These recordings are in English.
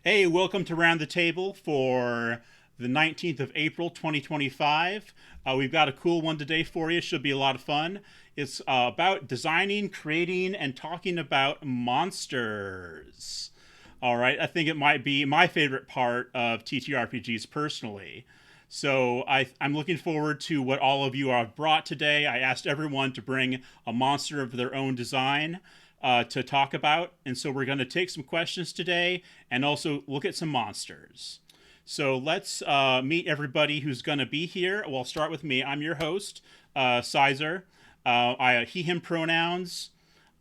Hey, welcome to Round the Table for the 19th of April, 2025. We've got a cool one today for you. Should be a lot of fun. It's about designing, creating, and talking about monsters. All right, I think it might be my favorite part of TTRPGs personally. So I'm looking forward to what all of you have brought today. I asked everyone to bring a monster of their own design to talk about. And so we're going to take some questions today and also look at some monsters. So let's meet everybody who's going to be here. Well, I'll start with me. I'm your host, Syzer. I he, him pronouns.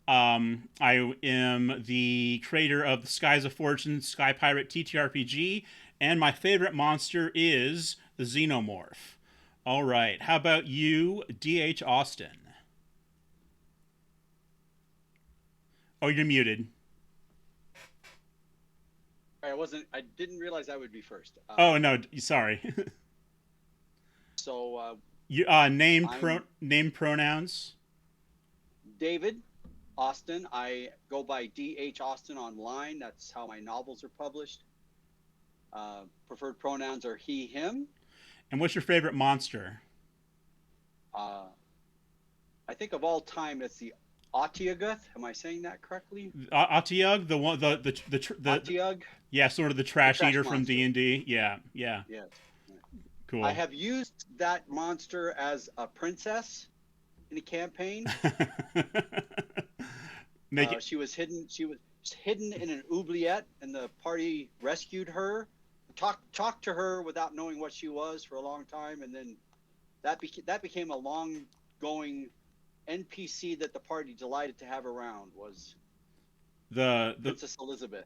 I am the creator of the Skies of Fortune Sky Pirate TTRPG, and my favorite monster is the Xenomorph. All right, how about you, DH Austin? Oh, you're muted. I didn't realize I would be first. Oh no, sorry. So You I'm name pronouns. David Austin. I go by DH Austin online. That's how my novels are published. Preferred pronouns are he, him. And what's your favorite monster? Uh, I think of all time, it's the Otyuguth. Am I saying that correctly? Atiug, the one, the Otyug, yeah, sort of the the trash trash eater from monster. D&D. Yeah, yeah, Yes. I cool. have used that monster as a princess in a campaign. Make it She was hidden. She was hidden in an oubliette, and the party rescued her. Talked to her without knowing what she was for a long time, and then that became a long going NPC that the party delighted to have around was the Princess Elizabeth.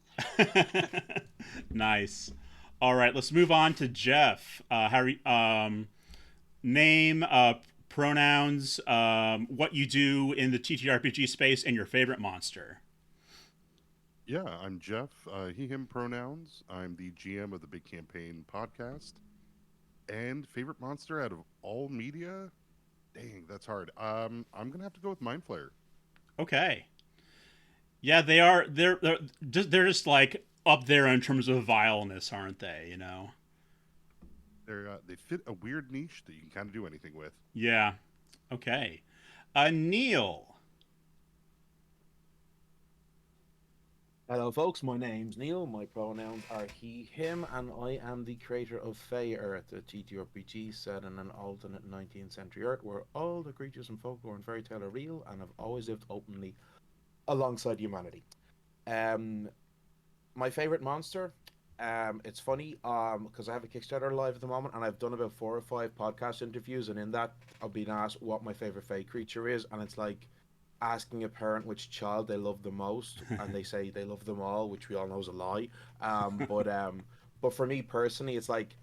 nice. All right, let's move on to Jeph. Name, pronouns, what you do in the TTRPG space, and your favorite monster. Yeah, I'm Jeph. He, him pronouns. I'm the GM of the Big Campaign podcast. And favorite monster out of all media? Dang, that's hard. I'm gonna have to go with Mind Flayer. Okay. Yeah, they are. They're just like up there in terms of vileness, aren't they? You know. They fit a weird niche that you can kind of do anything with. Yeah. Okay. Neil. Hello, folks. My name's Neil. My pronouns are he, him, and I am the creator of Fey Earth, a TTRPG set in an alternate 19th century Earth where all the creatures and folklore and fairy tale are real and have always lived openly alongside humanity. Um, my favorite monster. It's funny, because I have a Kickstarter live at the moment, and I've done about 4 or 5 podcast interviews, and in that, I've been asked what my favorite Fey creature is, and it's like asking a parent which child they love the most, and they say they love them all, which we all know is a lie. But for me personally, it's like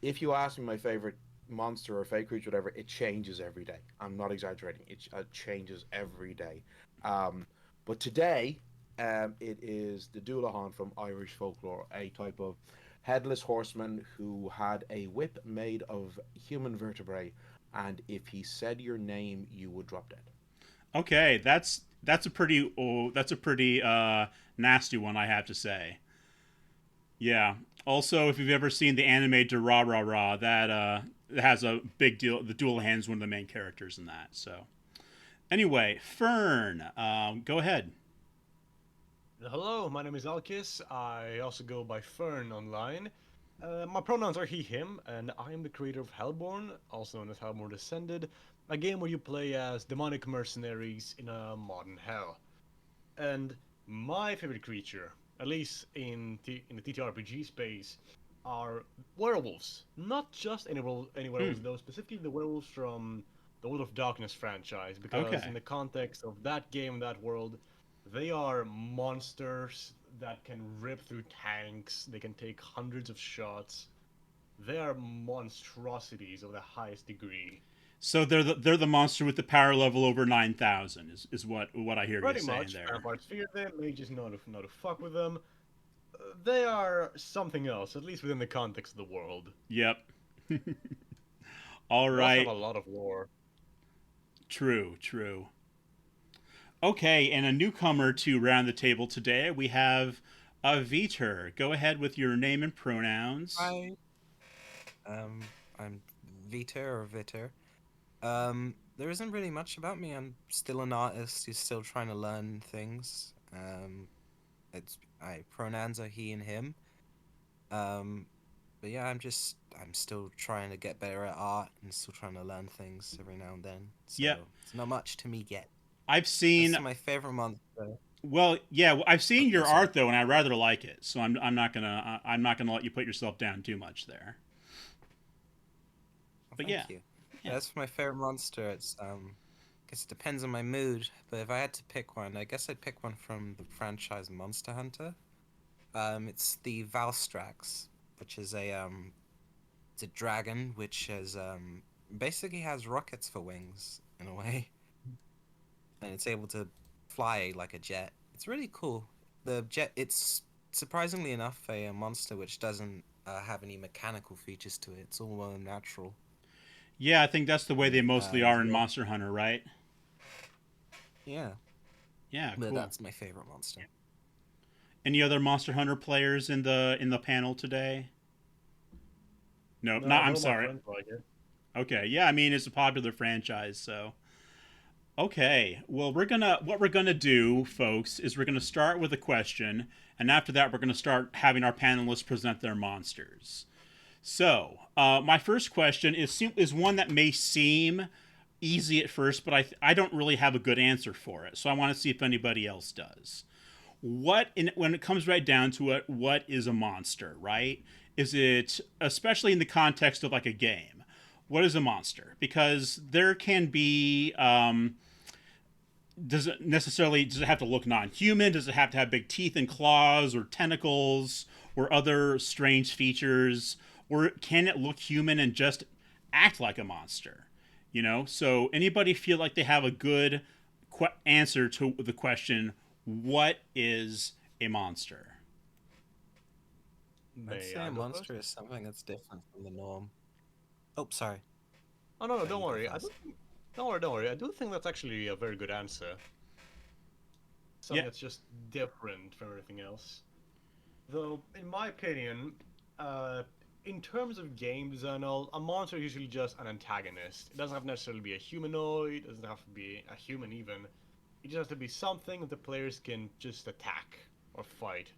if you ask me my favorite monster or Fey creature, whatever, it changes every day. I'm not exaggerating. It changes every day. Um, but today, it is the Doulahan from Irish folklore, a type of headless horseman who had a whip made of human vertebrae, and if he said your name, you would drop dead. Okay, that's a pretty nasty one, I have to say. Yeah. Also, if you've ever seen the anime Durarara, that has a big deal. The dual hands one of the main characters in that. So anyway, Fern, go ahead. Hello, my name is Alkis. I also go by Fern online. My pronouns are he, him, and I am the creator of Hellborn, also known as Hellborn Descended, a game where you play as demonic mercenaries in a modern hell. And my favorite creature, at least in the TTRPG space, are werewolves. Not just any Hmm. werewolves, though, specifically the werewolves from the World of Darkness franchise, because in Okay. the context of that game, that world, they are monsters that can rip through tanks, they can take hundreds of shots. They are monstrosities of the highest degree. So they're the monster with the power level over 9,000 is what I hear you Pretty saying much, there. vampires fear them, mages know to fuck with them. They are something else, at least within the context of the world. Yep. All They also have right. a lot of lore. True. Okay, and a newcomer to round the table today, we have Vetur, go ahead with your name and pronouns. Hi. I'm Vetur. There isn't really much about me. I'm still an artist who's still trying to learn things. Pronouns are he and him. But yeah, I'm still trying to get better at art and still trying to learn things every now and then. So Yeah. it's not much to me yet. I've seen. That's my favorite monster. Well, yeah, I've seen your sorry. art though, and I rather like it. So I'm not gonna let you put yourself down too much there. But Thank you. Yeah. That's my favorite monster. It's I guess it depends on my mood, but if I had to pick one, I guess I'd pick one from the franchise Monster Hunter. It's the Valstrax, which is it's a dragon which has basically has rockets for wings in a way, and it's able to fly like a jet. It's really cool. The jet, it's surprisingly enough a monster which doesn't have any mechanical features to it. It's all natural. Yeah, I think that's the way they mostly are in yeah. Monster Hunter, right? Yeah, Yeah, but cool. that's my favorite monster. Any other Monster Hunter players in the panel today? No, I'm sorry. Like it. Okay, yeah, I mean it's a popular franchise, so. Okay, well what we're gonna do, folks, is we're gonna start with a question, and after that we're gonna start having our panelists present their monsters. So, my first question is one that may seem easy at first, but I don't really have a good answer for it. So I want to see if anybody else does. When it comes right down to it, what is a monster, right? Is it, especially in the context of like a game, what is a monster? Because there can be, does it have to look non-human? Does it have to have big teeth and claws or tentacles or other strange features? Or can it look human and just act like a monster? So anybody feel like they have a good answer to the question, what is a monster? I'd say a monster is something that's different from the norm. Oh, sorry. Oh no, don't worry. Don't worry. I do think that's actually a very good answer. Something that's just different from everything else. Though, in my opinion, in terms of game design, a monster is usually just an antagonist. It doesn't have to necessarily be a humanoid. It doesn't have to be a human even. It just has to be something that the players can just attack or fight.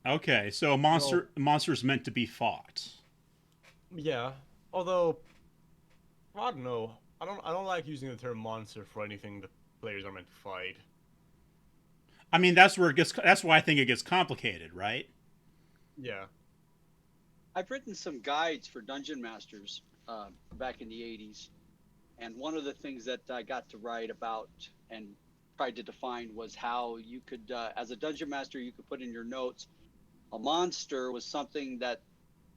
Okay, so a monster is meant to be fought. Yeah, although I don't know. I don't like using the term monster for anything that players are meant to fight. I mean, that's why I think it gets complicated, right? Yeah. I've written some guides for dungeon masters back in the 80s. And one of the things that I got to write about and tried to define was how you could, as a dungeon master, you could put in your notes, a monster was something that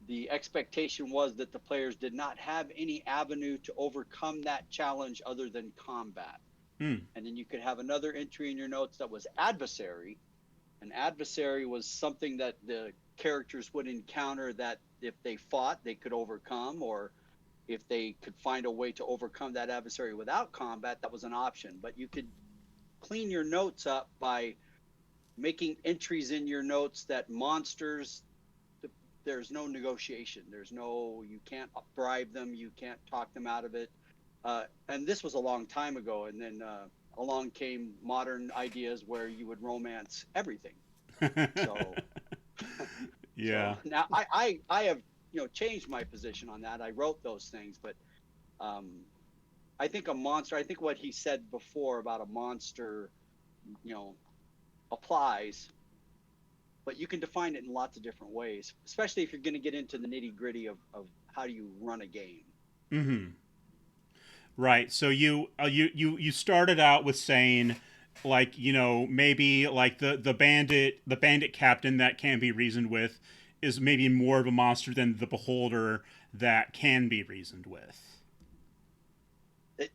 the expectation was that the players did not have any avenue to overcome that challenge other than combat. And then you could have another entry in your notes that was adversary. An adversary was something that the characters would encounter that if they fought, they could overcome, or if they could find a way to overcome that adversary without combat, that was an option. But you could clean your notes up by making entries in your notes that monsters, there's no negotiation. You can't bribe them. You can't talk them out of it. And this was a long time ago. And then along came modern ideas where you would romance everything. So, yeah. So now I have, changed my position on that. I wrote those things, but I think a monster, I think what he said before about a monster, applies, but you can define it in lots of different ways, especially if you're going to get into the nitty gritty of how do you run a game. Mm-hmm. Right. So you started out with saying, like, maybe like the bandit captain that can be reasoned with is maybe more of a monster than the beholder that can be reasoned with.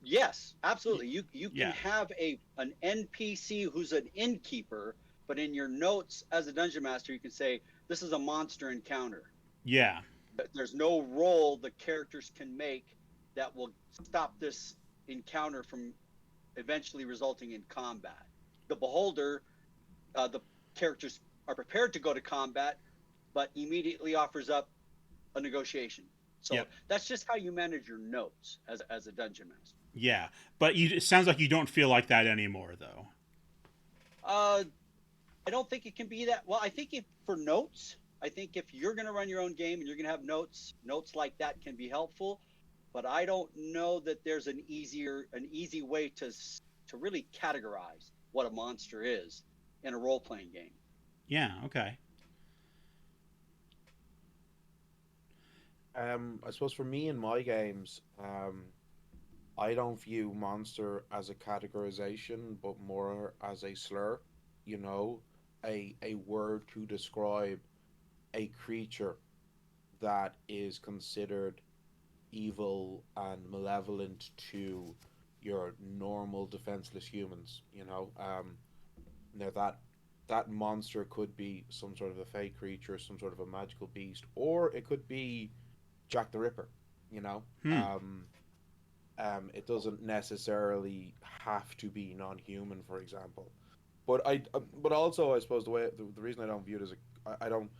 Yes, absolutely. You can have an NPC who's an innkeeper, but in your notes as a dungeon master, you can say this is a monster encounter. Yeah. There's no roll the characters can make that will stop this encounter from eventually resulting in combat. The beholder, the characters are prepared to go to combat, but immediately offers up a negotiation. So Yep. that's just how you manage your notes as a dungeon master. Yeah, but it sounds like you don't feel like that anymore, though. I don't think it can be that. Well, I think for notes, I think if you're going to run your own game and you're going to have notes like that can be helpful. But I don't know that there's an easy way to really categorize what a monster is in a role playing game. Yeah. Okay. I suppose for me in my games, I don't view monster as a categorization, but more as a slur. You know, a word to describe a creature that is considered evil and malevolent to your normal defenseless humans. Now that monster could be some sort of a fey creature, some sort of a magical beast, or it could be Jack the Ripper. You know, Hmm. it doesn't necessarily have to be non-human, for example. But but also I suppose the reason I don't view it as I don't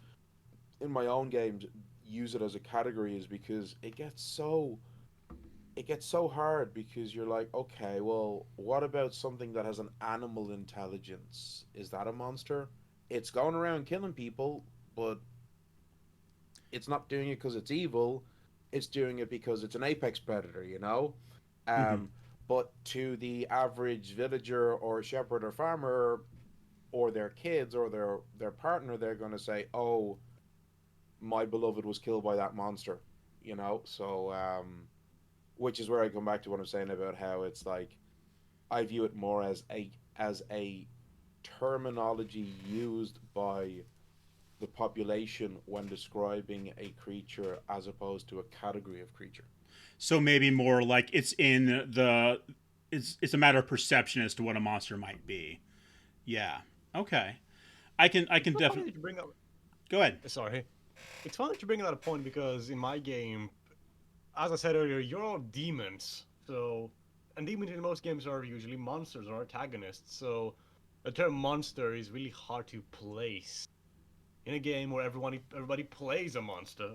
in my own games use it as a category is because it gets so hard because you're like, okay, well, what about something that has an animal intelligence? Is that a monster? It's going around killing people, but it's not doing it because it's evil. It's doing it because it's an apex predator, you know? Mm-hmm. Um, but to the average villager or shepherd or farmer or their kids or their partner, they're going to say, oh, my beloved was killed by that monster, you know? So, which is where I come back to what I'm saying about how it's like I view it more as a terminology used by the population when describing a creature as opposed to a category of creature. So maybe more like it's a matter of perception as to what a monster might be. Yeah. Okay. I can It's so funny that definitely you bring up. go ahead. Sorry, it's funny that you bring that up point because in my game, as I said earlier, you're all demons. So, and demons in most games are usually monsters or antagonists. So, the term monster is really hard to place in a game where everybody plays a monster.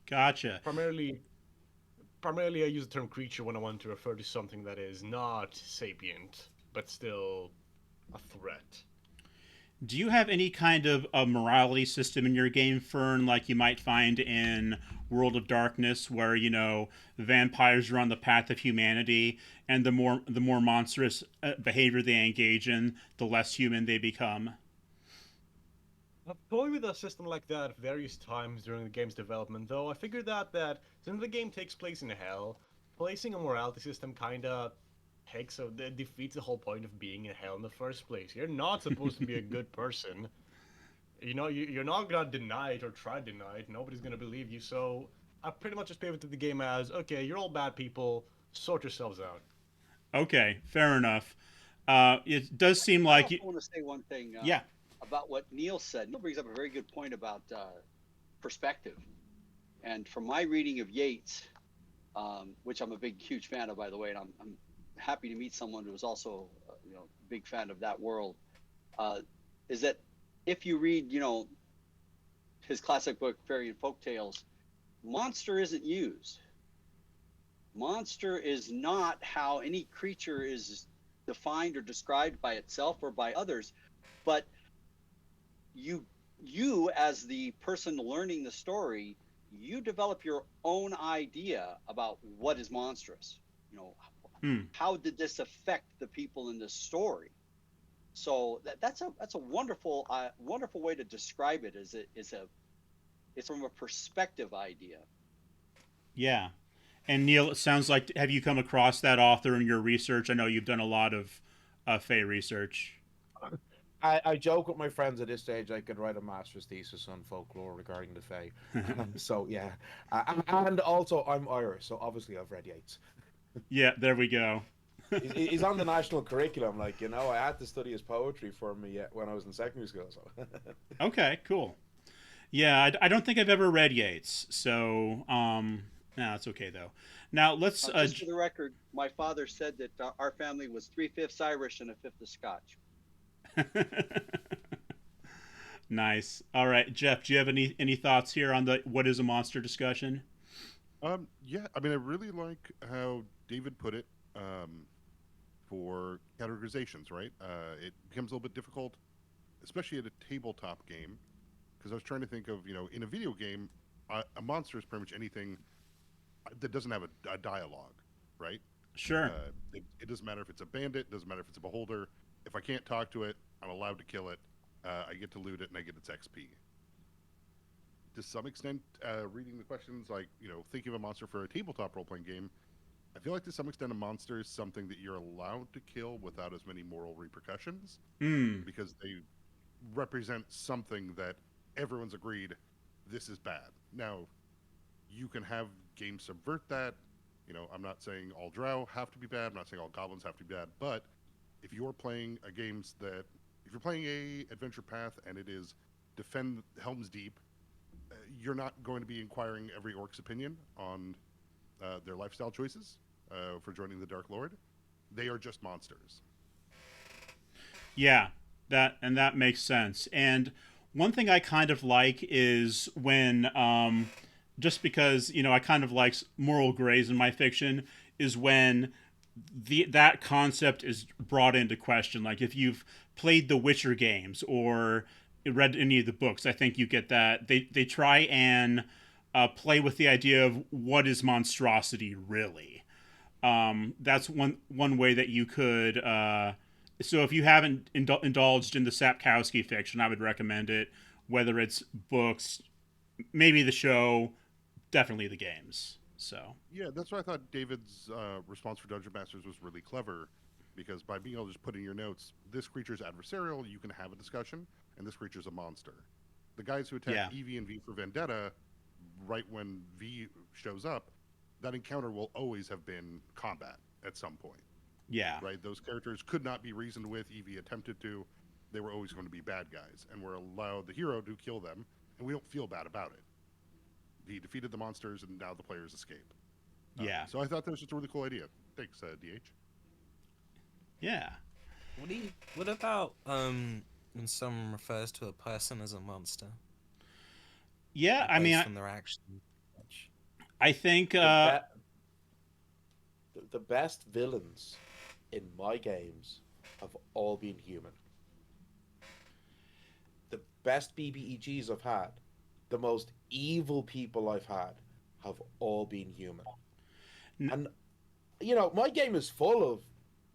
Gotcha. Primarily, primarily, I use the term creature when I want to refer to something that is not sapient but still a threat. Do you have any kind of a morality system in your game, Fern, like you might find in World of Darkness, where vampires are on the path of humanity, and the more monstrous behavior they engage in, the less human they become? I've toyed with a system like that various times during the game's development, though I figured out that since the game takes place in hell, placing a morality system kinda defeats the whole point of being in hell in the first place. You're not supposed to be a good person. You're not gonna deny it or try to deny it. Nobody's gonna believe you. So I pretty much just pivoted the game as, okay, you're all bad people. Sort yourselves out. Okay, fair enough. It does seem I like also want to say one thing yeah. about what Neil said. Neil brings up a very good point about perspective. And from my reading of Yeats, which I'm a huge fan of, by the way, and I'm happy to meet someone who is also, a big fan of that world, is that if you read, his classic book, Fairy and Folk Tales, monster isn't used. Monster is not how any creature is defined or described by itself or by others, but you as the person learning the story, you develop your own idea about what is monstrous. Hmm. How did this affect the people in this story? So that's a wonderful wonderful way to describe it. It's from a perspective idea. Yeah. And Neil, it sounds like, have you come across that author in your research? I know you've done a lot of Fey research. I joke with my friends at this stage I could write a master's thesis on folklore regarding the Fae. So yeah, and also I'm Irish, so obviously I've read Yeats. Yeah, there we go. He's on the national curriculum, like I had to study his poetry for me when I was in secondary school. So Okay, cool. Yeah, I don't think I've ever read Yeats, so no, it's okay though. Now let's Just for the record, my father said that our family was 3/5 Irish and 1/5 of Scotch. Nice. All right, Jeph, do you have any thoughts here on the what is a monster discussion? Yeah, I mean, I really like how David put it for categorizations, right? It becomes a little bit difficult, especially at a tabletop game, because I was trying to think of, in a video game, a monster is pretty much anything that doesn't have a dialogue, right? Sure. It doesn't matter if it's a bandit, it doesn't matter if it's a beholder. If I can't talk to it, I'm allowed to kill it. I get to loot it and I get its XP. To some extent, reading the questions, like, thinking of a monster for a tabletop role playing game, I feel like to some extent a monster is something that you're allowed to kill without as many moral repercussions Hmm. because they represent something that everyone's agreed this is bad. Now, you can have games subvert that. I'm not saying all drow have to be bad. I'm not saying all goblins have to be bad. But if you're playing if you're playing a adventure path and it is defend Helm's Deep, you're not going to be inquiring every orc's opinion on their lifestyle choices for joining the Dark Lord. They are just monsters. Yeah, that makes sense. And one thing I kind of like is when just because I kind of like moral grays in my fiction is when that concept is brought into question. Like if you've played the Witcher games or read any of the books, I think you get that they try and play with the idea of what is monstrosity really. That's one way that you could. So if you haven't indulged in the Sapkowski fiction, I would recommend it. Whether it's books, maybe the show, definitely the games. So Yeah, that's why I thought David's response for Dungeon Masters was really clever, because by being able to just put in your notes, this creature is adversarial, you can have a discussion, and this creature is a monster. The guys who attack yeah, Evie and V for Vendetta, right when V shows up, that encounter will always have been combat at some point, yeah, right? Those characters could not be reasoned with. Evie attempted to. They were always going to be bad guys, and we're allowed the hero to kill them, and we don't feel bad about it. He defeated the monsters, and now the players escape. yeah, So I thought that was just a really cool idea. Thanks, DH. yeah. What about when someone refers to a person as a monster Yeah, I mean, based on their action? I think The, be- the best villains in my games have all been human. The best BBEGs I've had, the most evil people I've had, have all been human. And my game is full of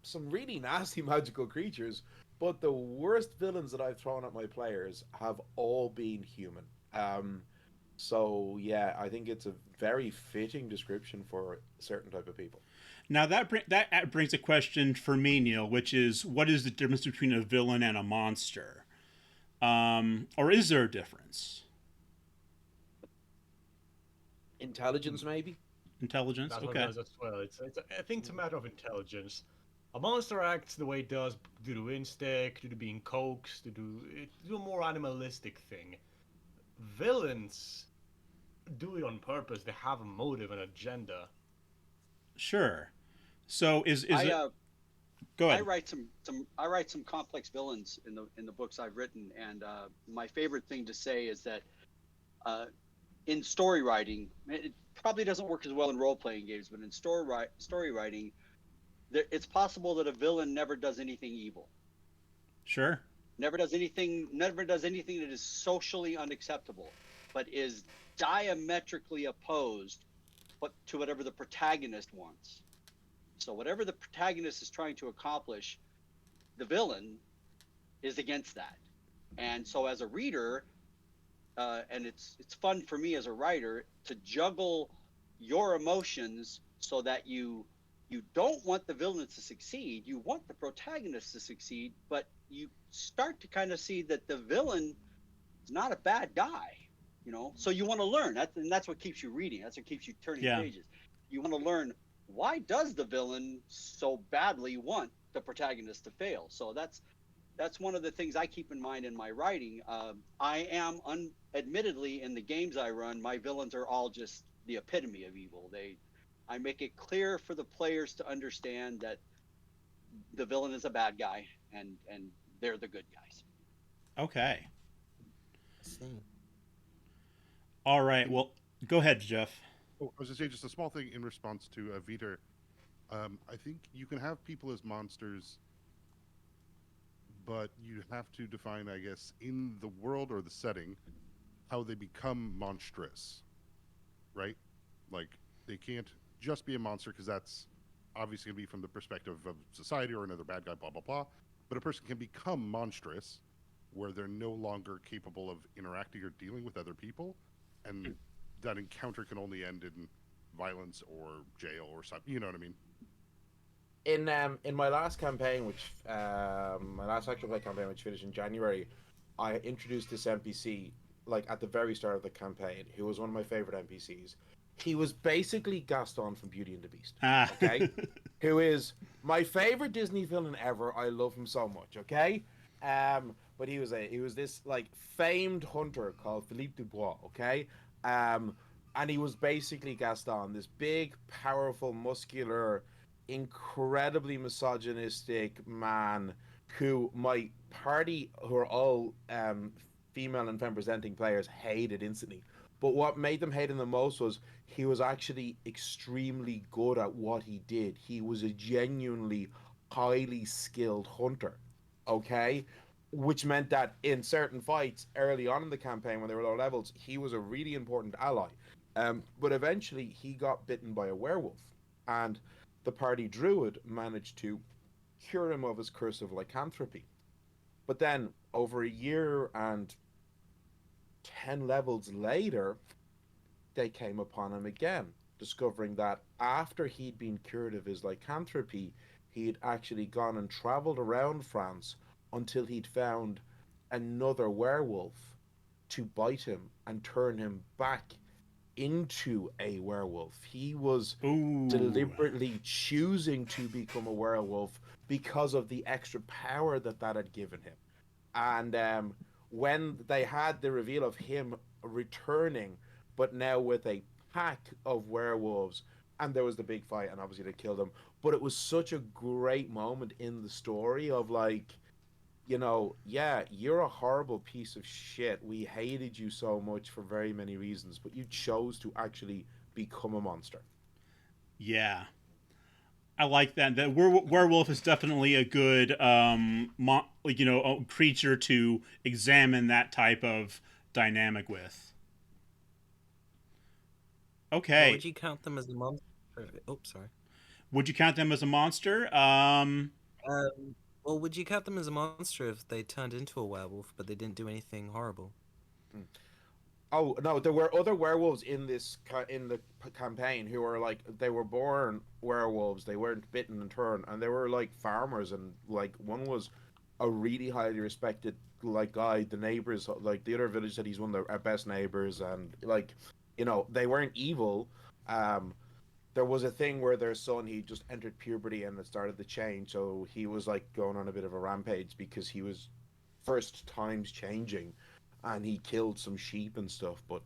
some really nasty magical creatures, but the worst villains that I've thrown at my players have all been human. So yeah, I think it's a very fitting description for a certain type of people. now that brings a question for me, Neil, which is what is the difference between a villain and a monster? Or is there a difference? Intelligence, maybe. Intelligence. That's what it Okay. does as well. I think it's a matter of intelligence. A monster acts the way it does due to instinct, due to being coaxed, to do a more animalistic thing. Villains do it on purpose. They have a motive, an agenda. Sure. So is I it? Go I ahead. write I write some complex villains in the books I've written, and my favorite thing to say is that in story writing, it probably doesn't work as well in role playing games, but in story writing, it's possible that a villain never does anything evil, Sure. never does anything that is socially unacceptable, but is diametrically opposed to whatever the protagonist wants. So whatever the protagonist is trying to accomplish, the villain is against that. And so as a reader, and it's fun for me as a writer to juggle your emotions so that you don't want the villain to succeed, you want the protagonist to succeed, but you start to kind of see that the villain is not a bad guy, so you want to learn that, and that's what keeps you reading, that's what keeps you turning Yeah. pages. You want to learn, why does the villain so badly want the protagonist to fail? So that's one of the things I keep in mind in my writing. I am admittedly in the games I run, my villains are all just the epitome of evil. I make it clear for the players to understand that the villain is a bad guy and they're the good guys. Okay. See. All right. Well, go ahead, Jeph. Oh, I was going to say just a small thing in response to Vetur. I think you can have people as monsters, but you have to define, I guess, in the world or the setting, how they become monstrous, right? Like, they can't just be a monster because that's obviously going to be from the perspective of society or another bad guy, blah, blah, blah. But a person can become monstrous where they're no longer capable of interacting or dealing with other people. And that encounter can only end in violence or jail or something. You know what I mean? In my last campaign, which my last actual play campaign, which finished in January, I introduced this NPC like at the very start of the campaign, who was one of my favorite NPCs. He was basically Gaston from Beauty and the Beast. Ah. Okay, who is my favorite Disney villain ever. I love him so much. Okay, but he was this like famed hunter called Philippe Dubois. Okay, and he was basically Gaston, this big, powerful, muscular, incredibly misogynistic man who my party, who are all female and femme presenting players, hated instantly. But what made them hate him the most was he was actually extremely good at what he did. He was a genuinely highly skilled hunter. Okay? Which meant that in certain fights early on in the campaign when they were low levels, he was a really important ally. But eventually he got bitten by a werewolf. And the party druid managed to cure him of his curse of lycanthropy. But then, over a year and 10 levels later, they came upon him again, discovering that after he'd been cured of his lycanthropy, he'd actually gone and traveled around France until he'd found another werewolf to bite him and turn him back into a werewolf. He was Ooh. deliberately choosing to become a werewolf because of the extra power that had given him. And when they had the reveal of him returning, but now with a pack of werewolves, and there was the big fight, and obviously they killed him. But it was such a great moment in the story of like, you know, yeah, you're a horrible piece of shit. We hated you so much for very many reasons, but you chose to actually become a monster. Yeah. I like that. The werewolf is definitely a good, creature to examine that type of dynamic with. Well, Okay. would you count them as a monster? Oh, sorry. Would you count them as a monster? Well, would you count them as a monster if they turned into a werewolf, but they didn't do anything horrible? Oh no, there were other werewolves in in the campaign who were like they were born werewolves. They weren't bitten and turned, and they were like farmers. And like one was a really highly respected like guy. The neighbors, like the other village, said he's one of our best neighbors, and like you know they weren't evil. Um, there was a thing where their son he just entered puberty and it started to change, so he was like going on a bit of a rampage because he was first times changing, and he killed some sheep and stuff, but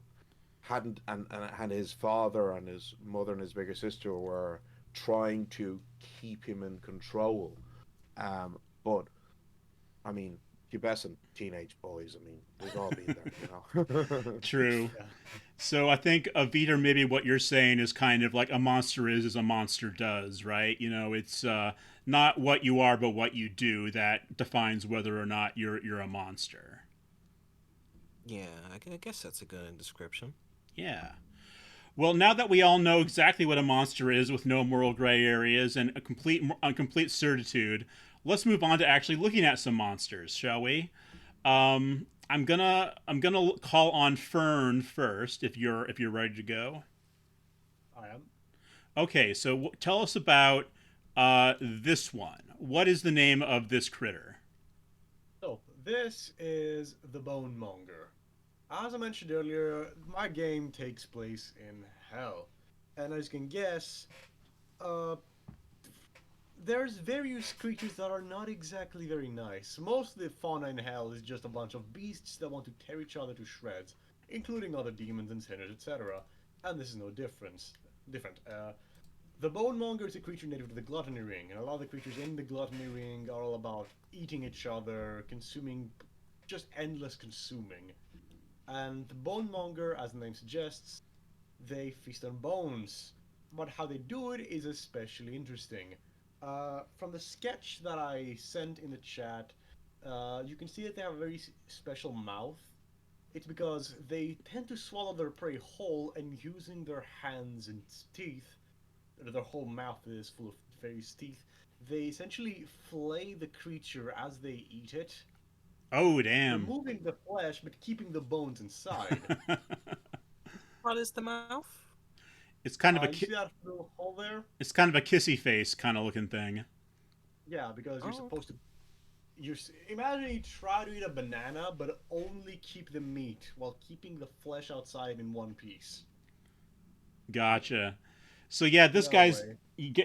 hadn't and his father and his mother and his bigger sister were trying to keep him in control. But I mean, pubescent teenage boys. I mean, we've all been there, you know. True. Yeah. So I think Vetur, maybe what you're saying is kind of like a monster is as a monster does, right? You know, it's not what you are, but what you do that defines whether or not you're a monster. Yeah, I guess that's a good description. Yeah. Well, now that we all know exactly what a monster is with no moral gray areas and a complete certitude, let's move on to actually looking at some monsters, shall we? I'm gonna call on Fern first if you're ready to go. I am. Okay, so tell us about this one. What is the name of this critter? So, this is the Bone Monger. As I mentioned earlier, my game takes place in Hell. And as you can guess, uh, there's various creatures that are not exactly very nice. Most of the fauna in Hell is just a bunch of beasts that want to tear each other to shreds, including other demons and sinners, etc. And this is no different. The Bone Monger is a creature native to the Gluttony Ring, and a lot of the creatures in the Gluttony Ring are all about eating each other, consuming, just endless consuming. And the bonemonger, as the name suggests, they feast on bones. But how they do it is especially interesting. From the sketch that I sent in the chat, you can see that they have a very special mouth. It's because they tend to swallow their prey whole, and using their hands and teeth, their whole mouth is full of various teeth, they essentially flay the creature as they eat it, Oh, damn. removing the flesh but keeping the bones inside. What is the mouth? It's kind of a You see that little hole there? it's kind of a kissy face kind of looking thing. Yeah, because you're Oh. supposed to. Imagine you try to eat a banana, but only keep the meat while keeping the flesh outside in one piece. Gotcha. So yeah, No way.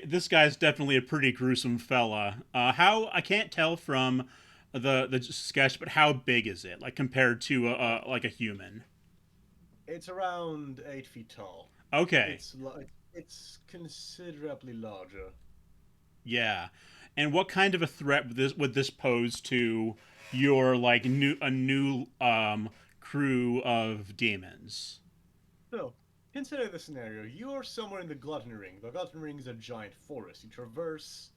this guy's definitely a pretty gruesome fella. How I can't tell from the sketch, but how big is it, like compared to like a human? It's around 8 feet tall. Okay, It's considerably larger. yeah. And what kind of a threat would this pose to your like new crew of demons? So, consider the scenario. You are somewhere in the Glutton Ring. The Glutton Ring is a giant forest. You traverse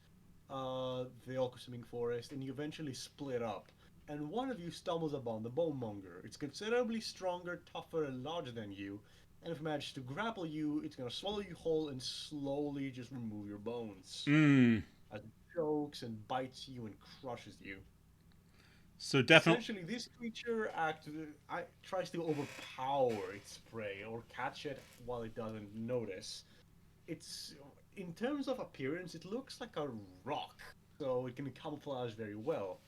the all-consuming forest, and you eventually split up. And one of you stumbles upon the Bonemonger. It's considerably stronger, tougher, and larger than you. And if it manages to grapple you, it's going to swallow you whole and slowly just remove your bones. Mm. As it chokes and bites you and crushes you. So definitely. Essentially, this creature tries to overpower its prey or catch it while it doesn't notice. It's in terms of appearance, it looks like a rock, so it can camouflage very well.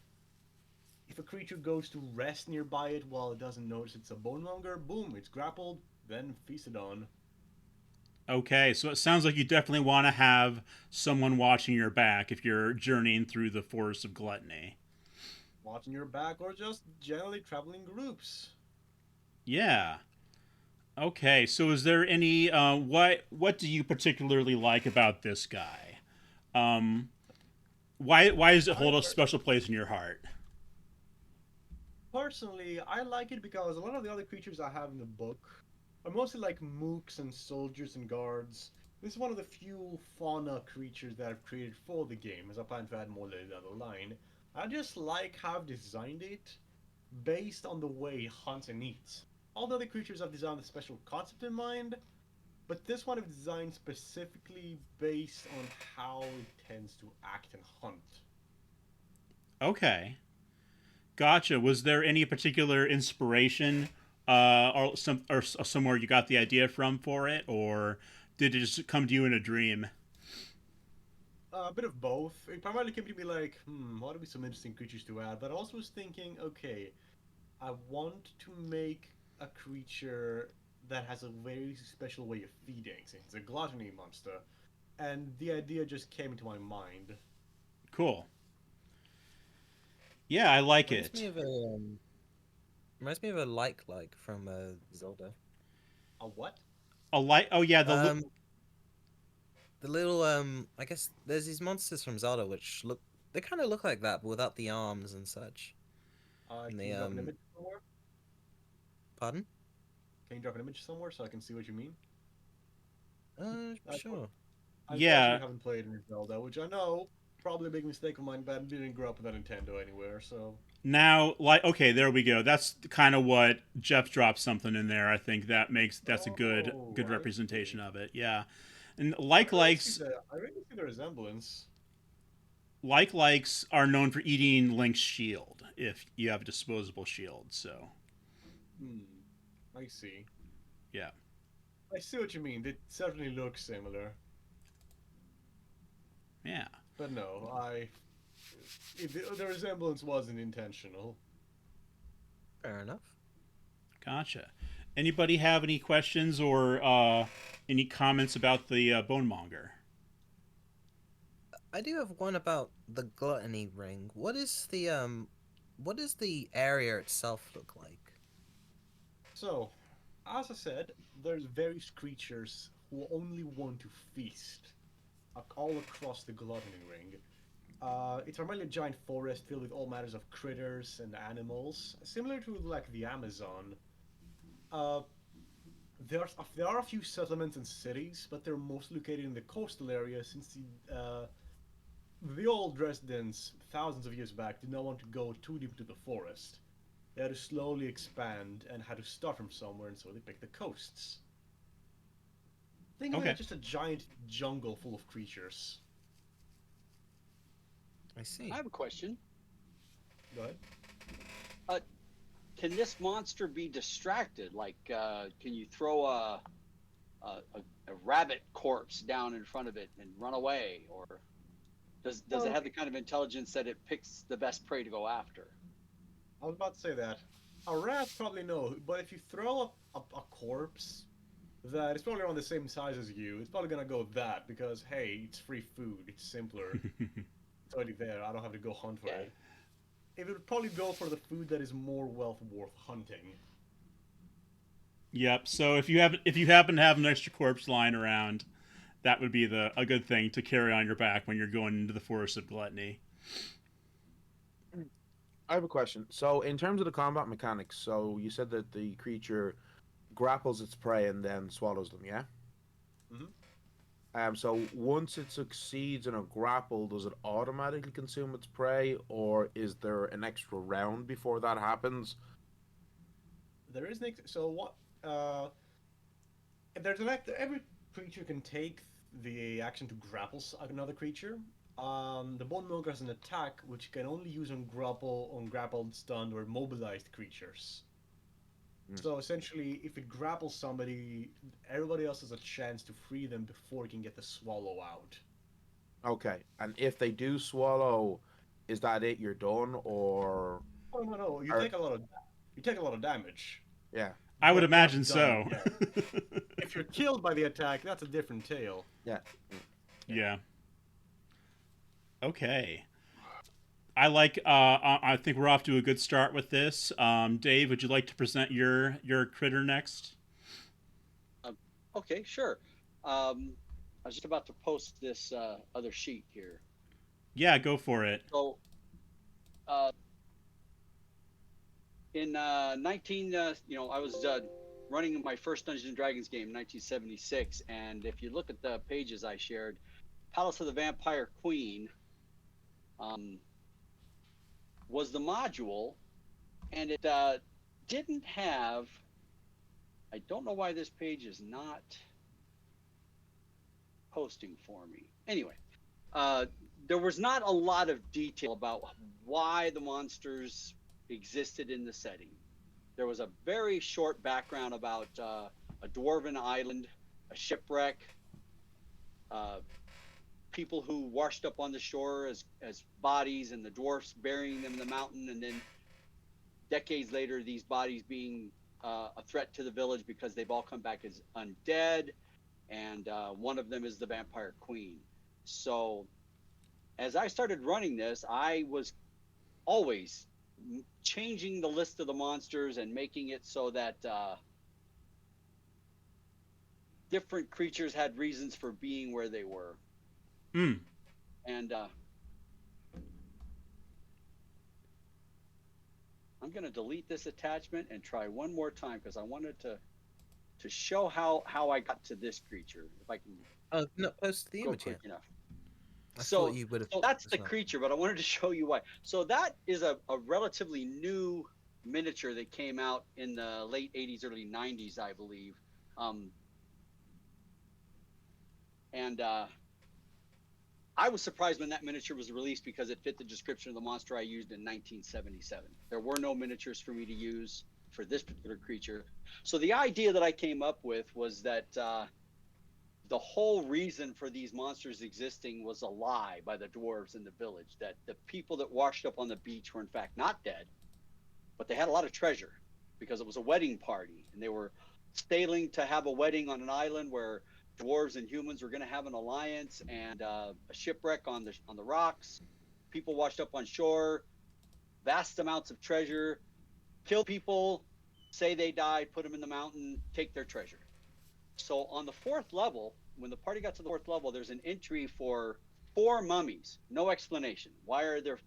If a creature goes to rest nearby it while it doesn't notice it's a bonemonger, boom, it's grappled, then feasted on. Okay, so it sounds like you definitely want to have someone watching your back if you're journeying through the forest of gluttony. Watching your back or just generally traveling groups. Yeah. Okay, so is there any what do you particularly like about this guy? Um, why does it hold a special place in your heart? Personally, I like it because a lot of the other creatures I have in the book are mostly like mooks and soldiers and guards. This is one of the few fauna creatures that I've created for the game, as I plan to add more later down the line. I just like how I've designed it based on the way it hunts and eats. All the other creatures I've designed with a special concept in mind, but this one I've designed specifically based on how it tends to act and hunt. Okay, gotcha. Was there any particular inspiration, or somewhere you got the idea from for it, or did it just come to you in a dream? A bit of both. It primarily came to me like, what would be some interesting creatures to add? But I also was thinking, okay, I want to make a creature that has a very special way of feeding, since it's a gluttony monster. And the idea just came into my mind. Cool. Yeah, I like Reminds it. me of a reminds me of a like from Zelda. A what? A light. Oh yeah, The little I guess there's these monsters from Zelda which they kind of look like that, but without the arms and such. Can And they you drop an image somewhere? pardon? Can you drop an image somewhere so I can see what you mean? Sure. I Yeah. actually haven't played any Zelda, which I know probably a big mistake of mine, but I didn't grow up with a Nintendo anywhere, so. Now, like, okay, there we go. That's kind of what Jeph dropped something in there. I think that's a good Oh, I representation see. of it. Yeah, and I really see the resemblance. likes are known for eating Link's shield if you have a disposable shield. So Hmm. I see. yeah, I see what you mean. It certainly looks similar. yeah, But no, the resemblance wasn't intentional. Fair enough. gotcha. Anybody have any questions or any comments about the bonemonger? I do have one about the gluttony ring. What does the area itself look like? So, as I said, there's various creatures who only want to feast all across the Gluttony Ring. It's primarily a giant forest filled with all matters of critters and animals, similar to like the Amazon. Uh, there are a few settlements and cities, but they're mostly located in the coastal area since the old residents, thousands of years back, did not want to go too deep into the forest. They had to slowly expand and had to start from somewhere, and so they picked the coasts. Think of it Okay. as just a giant jungle full of creatures. I see. I have a question. Go ahead. Can this monster be distracted? Like, can you throw a rabbit corpse down in front of it and run away, or does it Well, have the kind of intelligence that it picks the best prey to go after? I was about to say that. A rat probably no, but if you throw a corpse that is probably around the same size as you, it's probably gonna go with that because hey, it's free food, it's simpler, it's already there. I don't have to go hunt for Okay. it. It would probably go for the food that is more wealth worth hunting. Yep. So if you happen to have an extra corpse lying around, that would be a good thing to carry on your back when you're going into the forest of gluttony. I have a question. So, in terms of the combat mechanics, so you said that the creature grapples its prey and then swallows them, yeah? Mhm. So once it succeeds in a grapple, does it automatically consume its prey, or is there an extra round before that happens? There is so what? Uh, there's an act. Every creature can take the action to grapple another creature. The bone milker has an attack which you can only use on grappled, stunned, or mobilized creatures. Mm. So essentially, if it grapples somebody, everybody else has a chance to free them before it can get the swallow out. Okay, and if they do swallow, is that it? You're done, or Oh no, are you take a lot of damage, yeah, I would but you're imagine not done so. yet. If you're killed by the attack, that's a different tale. yeah. Yeah. Okay. I like. I think we're off to a good start with this. Dave, would you like to present your critter next? Okay, sure. I was just about to post this other sheet here. Yeah, go for it. So, uh, in 19, I was running my first Dungeons and Dragons game in 1976, and if you look at the pages I shared, Palace of the Vampire Queen um, was the module, and it didn't have. I don't know why this page is not posting for me. Anyway, uh, there was not a lot of detail about why the monsters existed in the setting. There was a very short background about a dwarven island, a shipwreck, uh, people who washed up on the shore as bodies, and the dwarfs burying them in the mountain, and then decades later, these bodies being a threat to the village because they've all come back as undead, and one of them is the vampire queen. So as I started running this, I was always changing the list of the monsters and making it so that different creatures had reasons for being where they were. Hmm. And I'm going to delete this attachment and try one more time because I wanted to show how I got to this creature. If I can Oh, no, post the go image quick yet. enough. I So, thought you would have. so that's the not. creature, but I wanted to show you why. So that is a relatively new miniature that came out in the late 80s, early 90s, I believe. And I was surprised when that miniature was released because it fit the description of the monster I used in 1977. There were no miniatures for me to use for this particular creature. So the idea that I came up with was that the whole reason for these monsters existing was a lie by the dwarves in the village, that the people that washed up on the beach were in fact not dead, but they had a lot of treasure because it was a wedding party, and they were sailing to have a wedding on an island where dwarves and humans were going to have an alliance, and a shipwreck on the rocks. People washed up on shore, vast amounts of treasure, kill people, say they died, put them in the mountain, take their treasure. So on the fourth level, when the party got to the fourth level, there's an entry for 4 mummies. No explanation. Why are there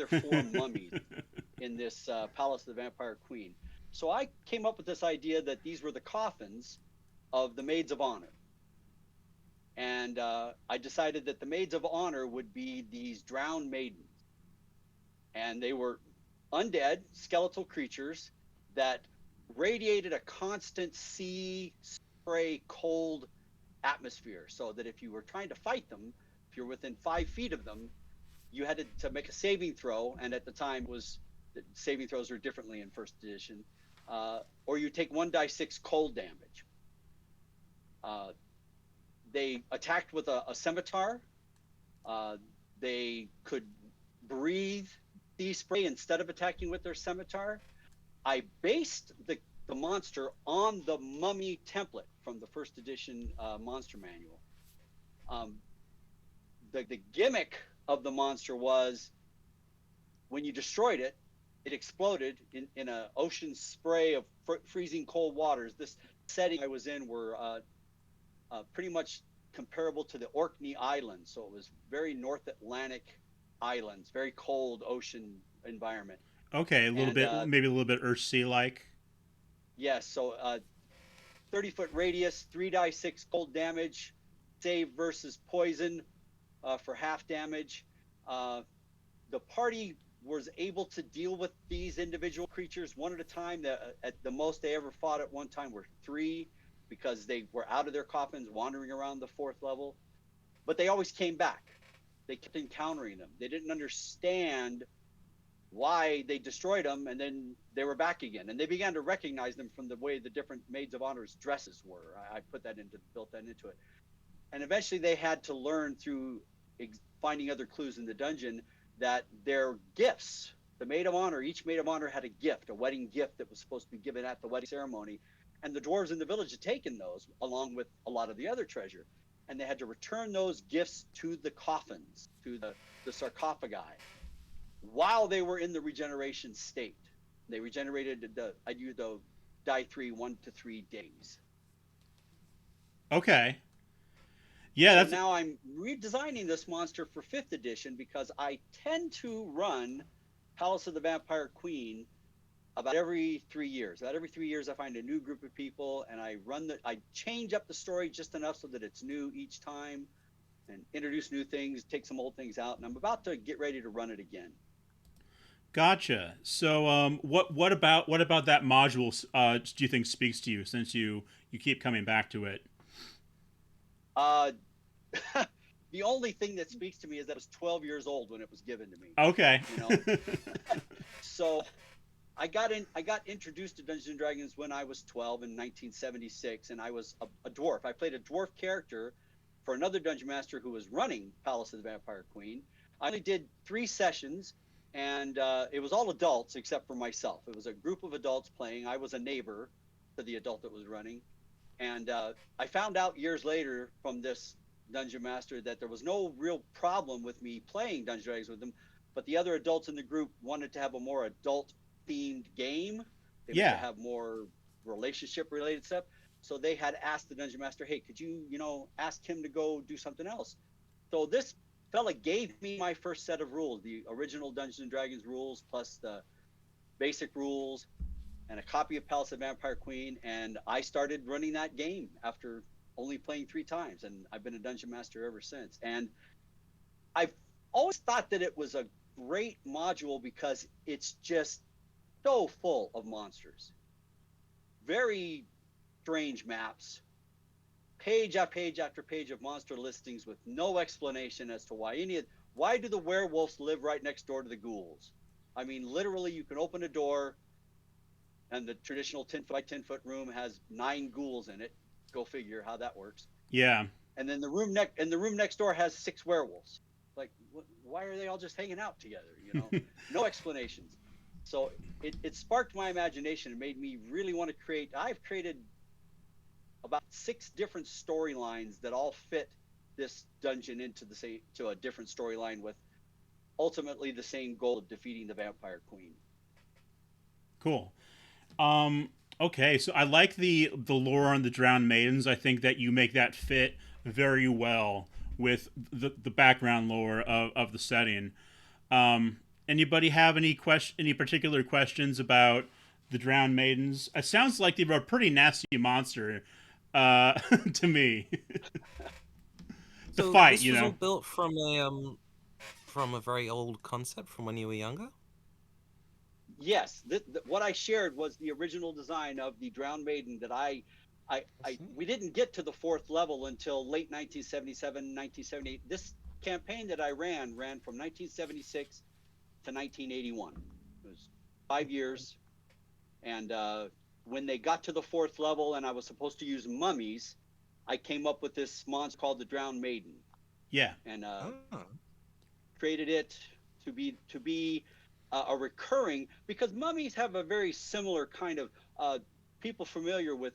4 mummies in this Palace of the Vampire Queen? So I came up with this idea that these were the coffins of the Maids of Honor. And I decided that the Maids of Honor would be these drowned maidens. And they were undead, skeletal creatures that radiated a constant sea spray cold atmosphere, so that if you were trying to fight them, if you're within 5 feet of them, you had to make a saving throw. And at the time, saving throws were differently in first edition. Or you take 1d6 cold damage. They attacked with a scimitar. They could breathe sea spray instead of attacking with their scimitar. I based the monster on the mummy template from the first edition monster manual. The gimmick of the monster was when you destroyed it, it exploded in an ocean spray of freezing cold waters. This setting I was in were pretty much comparable to the Orkney Islands. So it was very North Atlantic islands, very cold ocean environment. Okay, maybe a little bit Earthsea like. Yes, so 30-foot radius, 3d6 cold damage, save versus poison for half damage. The party was able to deal with these individual creatures one at a time. At the most they ever fought at one time were 3, because they were out of their coffins wandering around the 4th level. But they always came back. They kept encountering them. They didn't understand why they destroyed them, and then they were back again. And they began to recognize them from the way the different Maids of Honor's dresses were. I built that into it. And eventually they had to learn through finding other clues in the dungeon that their gifts, the Maid of Honor, each Maid of Honor had a gift, a wedding gift that was supposed to be given at the wedding ceremony. And the dwarves in the village had taken those along with a lot of the other treasure. And they had to return those gifts to the coffins, to the sarcophagi, while they were in the regeneration state. They regenerated I do the die 3, 1 to 3 days. Okay. Yeah, so now I'm redesigning this monster for 5th edition because I tend to run Palace of the Vampire Queen about every 3 years. About every 3 years, I find a new group of people, and I change up the story just enough so that it's new each time, and introduce new things, take some old things out, and I'm about to get ready to run it again. Gotcha. So, what about that module? Do you think speaks to you, since you keep coming back to it? The only thing that speaks to me is that I was 12 years old when it was given to me. Okay. So I got introduced to Dungeons and Dragons when I was 12 in 1976, and I was a dwarf. I played a dwarf character for another dungeon master who was running Palace of the Vampire Queen. I only did 3 sessions, and it was all adults except for myself. It was a group of adults playing. I was a neighbor to the adult that was running, and I found out years later from this dungeon master that there was no real problem with me playing Dungeons and Dragons with them, but the other adults in the group wanted to have a more adult themed game. They wanted to have more relationship related stuff. So they had asked the dungeon master, hey, could you ask him to go do something else? So this fella gave me my first set of rules, the original Dungeons and Dragons rules plus the basic rules and a copy of Palace of the Vampire Queen, and I started running that game after only playing 3 times, and I've been a dungeon master ever since. And I've always thought that it was a great module because it's just so full of monsters. Very strange maps, page after page after page of monster listings with no explanation as to why do the werewolves live right next door to the ghouls? I mean, literally, you can open a door and the traditional 10 foot by 10 foot room has 9 ghouls in it. Go figure how that works. Yeah. And then the room next door has 6 werewolves. Like, why are they all just hanging out together? No explanations. So it sparked my imagination and made me really want to create. I've created about 6 different storylines that all fit this dungeon into a different storyline with ultimately the same goal of defeating the Vampire Queen. Cool. Okay, so I like the lore on the Drowned Maidens. I think that you make that fit very well with the background lore of the setting. Anybody have any particular questions about the Drowned Maidens. It sounds like they were a pretty nasty monster to me. To So fight, this was all built from a very old concept from when you were younger? Yes, what I shared was the original design of the Drowned Maiden that we didn't get to the 4th level until late 1977, 1978. This campaign that I ran from 1976 to 1981. It was 5 years. And when they got to the 4th level and I was supposed to use mummies, I came up with this monster called the Drowned Maiden. Yeah. And created it to be a recurring, because mummies have a very similar kind of people familiar with,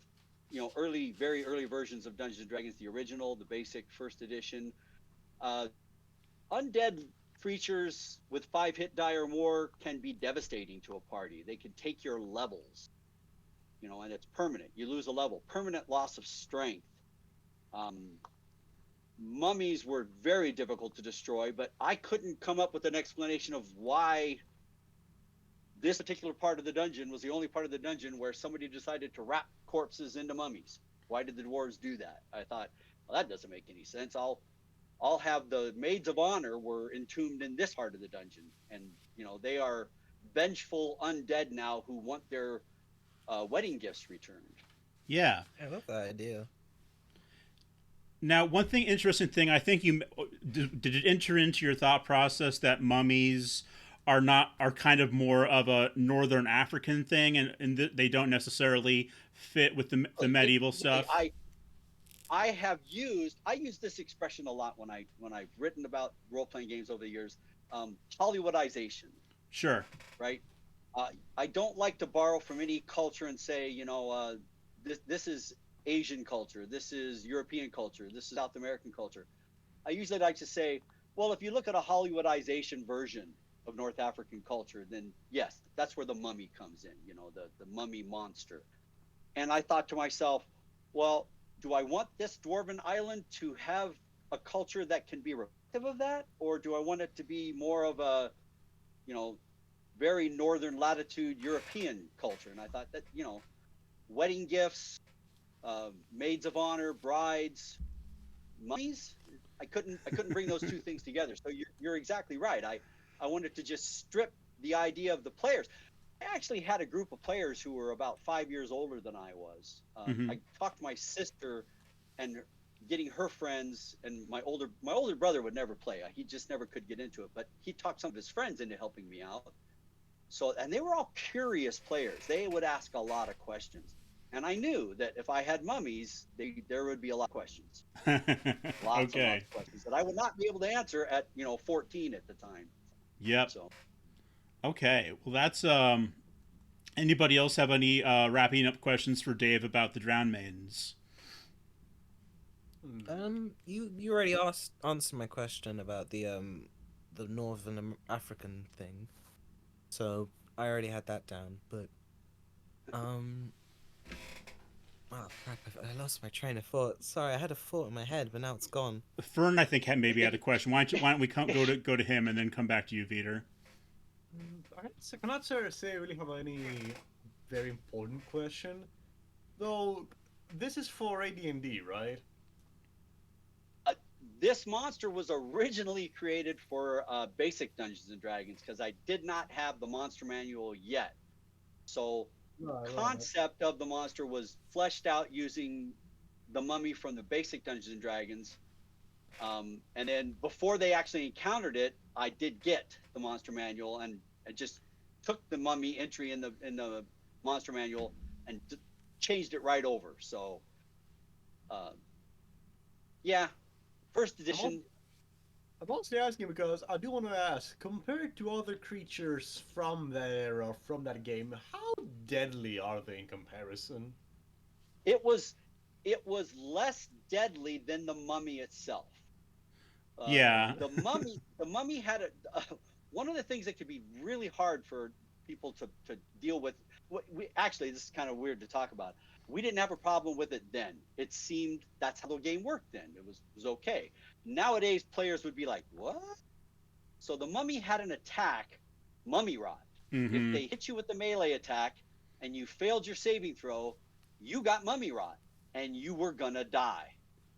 very early versions of Dungeons and Dragons, the original, the basic 1st edition. Undead creatures with 5 hit die or more can be devastating to a party. They can take your levels, and it's permanent. You lose a level, permanent loss of strength. Mummies were very difficult to destroy, but I couldn't come up with an explanation of why this particular part of the dungeon was the only part of the dungeon where somebody decided to wrap corpses into mummies. Why did the dwarves do that? I thought, well, that doesn't make any sense. I'll have the maids of honor were entombed in this part of the dungeon, and they are vengeful undead now who want their wedding gifts returned. Yeah. I love that idea. Now, one interesting thing, I think did it enter into your thought process that mummies are kind of more of a Northern African thing, and they don't necessarily fit with the medieval stuff? I use this expression a lot when I've written about role-playing games over the years. Hollywoodization. Sure. Right. I don't like to borrow from any culture and say, this is Asian culture, this is European culture, this is South American culture. I usually like to say, well, if you look at a Hollywoodization version of North African culture, then yes, that's where the mummy comes in, the mummy monster. And I thought to myself, well, do I want this dwarven island to have a culture that can be reflective of that? Or do I want it to be more of a, very northern latitude European culture? And I thought that, wedding gifts, maids of honor, brides, mummies, I couldn't bring those two things together. So you're exactly right. I wanted to just strip the idea of the players. I actually had a group of players who were about 5 years older than I was. I talked to my sister and getting her friends, and my older brother would never play. He just never could get into it, but he talked some of his friends into helping me out. So, and they were all curious players. They would ask a lot of questions. And I knew that if I had mummies, there would be a lot of questions. Lots of questions that I would not be able to answer at 14 at the time. Yep. So. Okay. Well, that's anybody else have any wrapping up questions for Dave about the Drowned Maidens? You already answered my question about the Northern African thing, so I already had that down. But oh crap! I lost my train of thought. Sorry, I had a thought in my head, but now it's gone. Fern, I think, maybe had a question. Why don't we go to him and then come back to you, Vetur? I cannot say I really have any very important question, though. This is for AD&D, right? This monster was originally created for basic Dungeons and Dragons because I did not have the monster manual yet. So concept of the monster was fleshed out using the mummy from the basic Dungeons and Dragons. And then before they actually encountered it, I did get the monster manual, and I just took the mummy entry in the monster manual and changed it right over. So, yeah. First edition. I'm mostly asking because I do want to ask, compared to other creatures from there or from that game, how deadly are they in comparison? It was less deadly than the mummy itself. Yeah. The mummy had one of the things that could be really hard for people to deal with. Actually, this is kind of weird to talk about. We didn't have a problem with it then. It seemed that's how the game worked then. It was okay. Nowadays, players would be like, what? So the mummy had an attack, mummy rot. If they hit you with the melee attack, and you failed your saving throw, you got mummy rot, and you were gonna die.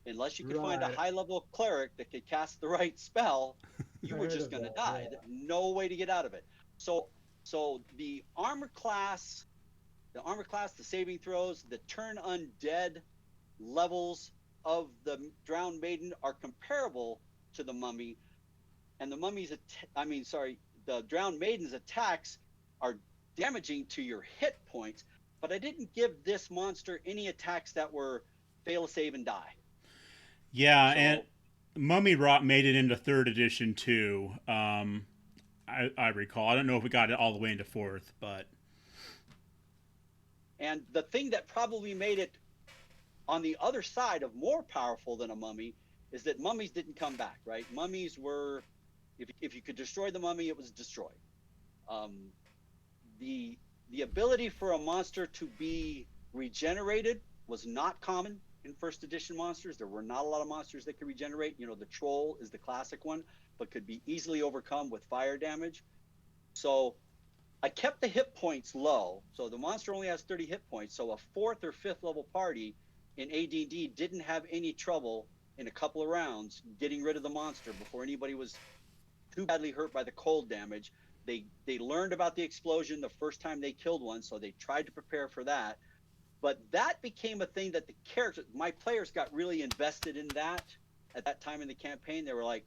Unless you could find a Right. high-level cleric that could cast the right spell, you I were heard just of gonna that, die. yeah. No way to get out of it. So the armor class, the saving throws, the turn undead levels of the drowned maiden are comparable to the mummy, and the the drowned maiden's attacks are damaging to your hit points. But I didn't give this monster any attacks that were fail, save, and die. Yeah, and So, Mummy Rot made it into third edition too. I recall. I don't know if we got it all the way into fourth, but and the thing that probably made it on the other side of more powerful than a mummy is that mummies didn't come back, right? Mummies were, if you could destroy the mummy, it was destroyed. Um, the ability for a monster to be regenerated was not common in first edition monsters. There were not a lot of monsters that could regenerate. You know, the troll is the classic one, but could be easily overcome with fire damage. So I kept the hit points low. So the monster only has 30 hit points. So a fourth or fifth level party in AD&D didn't have any trouble in a couple of rounds getting rid of the monster before anybody was too badly hurt by the cold damage. They learned about the explosion the first time they killed one, so they tried to prepare for that. But that became a thing that my players got really invested in that at that time in the campaign. They were like,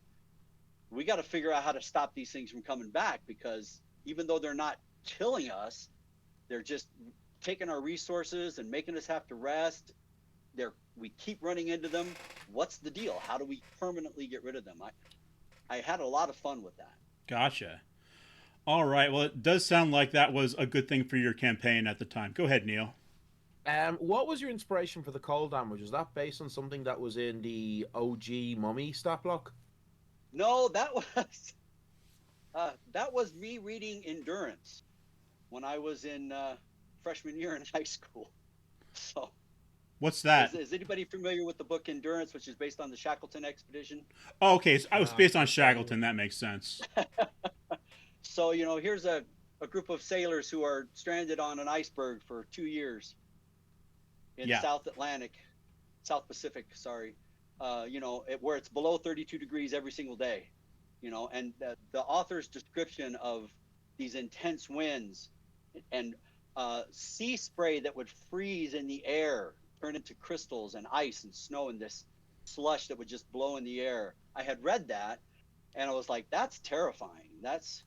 we got to figure out how to stop these things from coming back, because even though they're not killing us, they're just taking our resources and making us have to rest. We keep running into them. What's the deal? How do we permanently get rid of them? I had a lot of fun with that. gotcha. All right. Well, it does sound like that was a good thing for your campaign at the time. Go ahead, Neil. What was your inspiration for the cold damage? Was that based on something that was in the OG Mummy stat block? No, that was me reading Endurance when I was in freshman year in high school. So, What's that? is anybody familiar with the book Endurance, which is based on the Shackleton expedition? Oh, okay. So I was based on Can't tell you. Shackleton. That makes sense. So, here's a group of sailors who are stranded on an iceberg for 2 years in Yeah. South Pacific, sorry. Where it's below 32 degrees every single day. And the author's description of these intense winds and sea spray that would freeze in the air, turn into crystals and ice and snow, and this slush that would just blow in the air. I had read that, and I was like, that's terrifying. That's,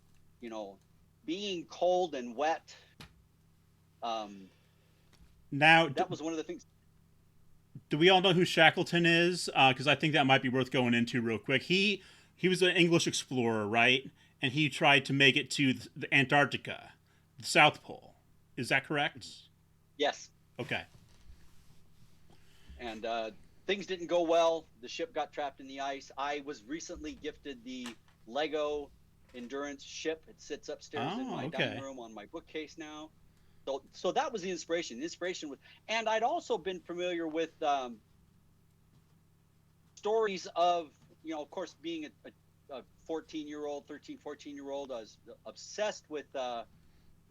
being cold and wet. Now, That was one of the things. do we all know who Shackleton is? Because I think that might be worth going into real quick. He was an English explorer, right? And he tried to make it to the Antarctica, the South Pole. Is that correct? Yes. Okay. And things didn't go well. The ship got trapped in the ice. I was recently gifted the Lego Endurance ship. It sits upstairs in my dining room on my bookcase now. So that was the inspiration. The inspiration was, and I'd also been familiar with stories of, of course, being a 14-year-old, 13, 14-year-old, I was obsessed with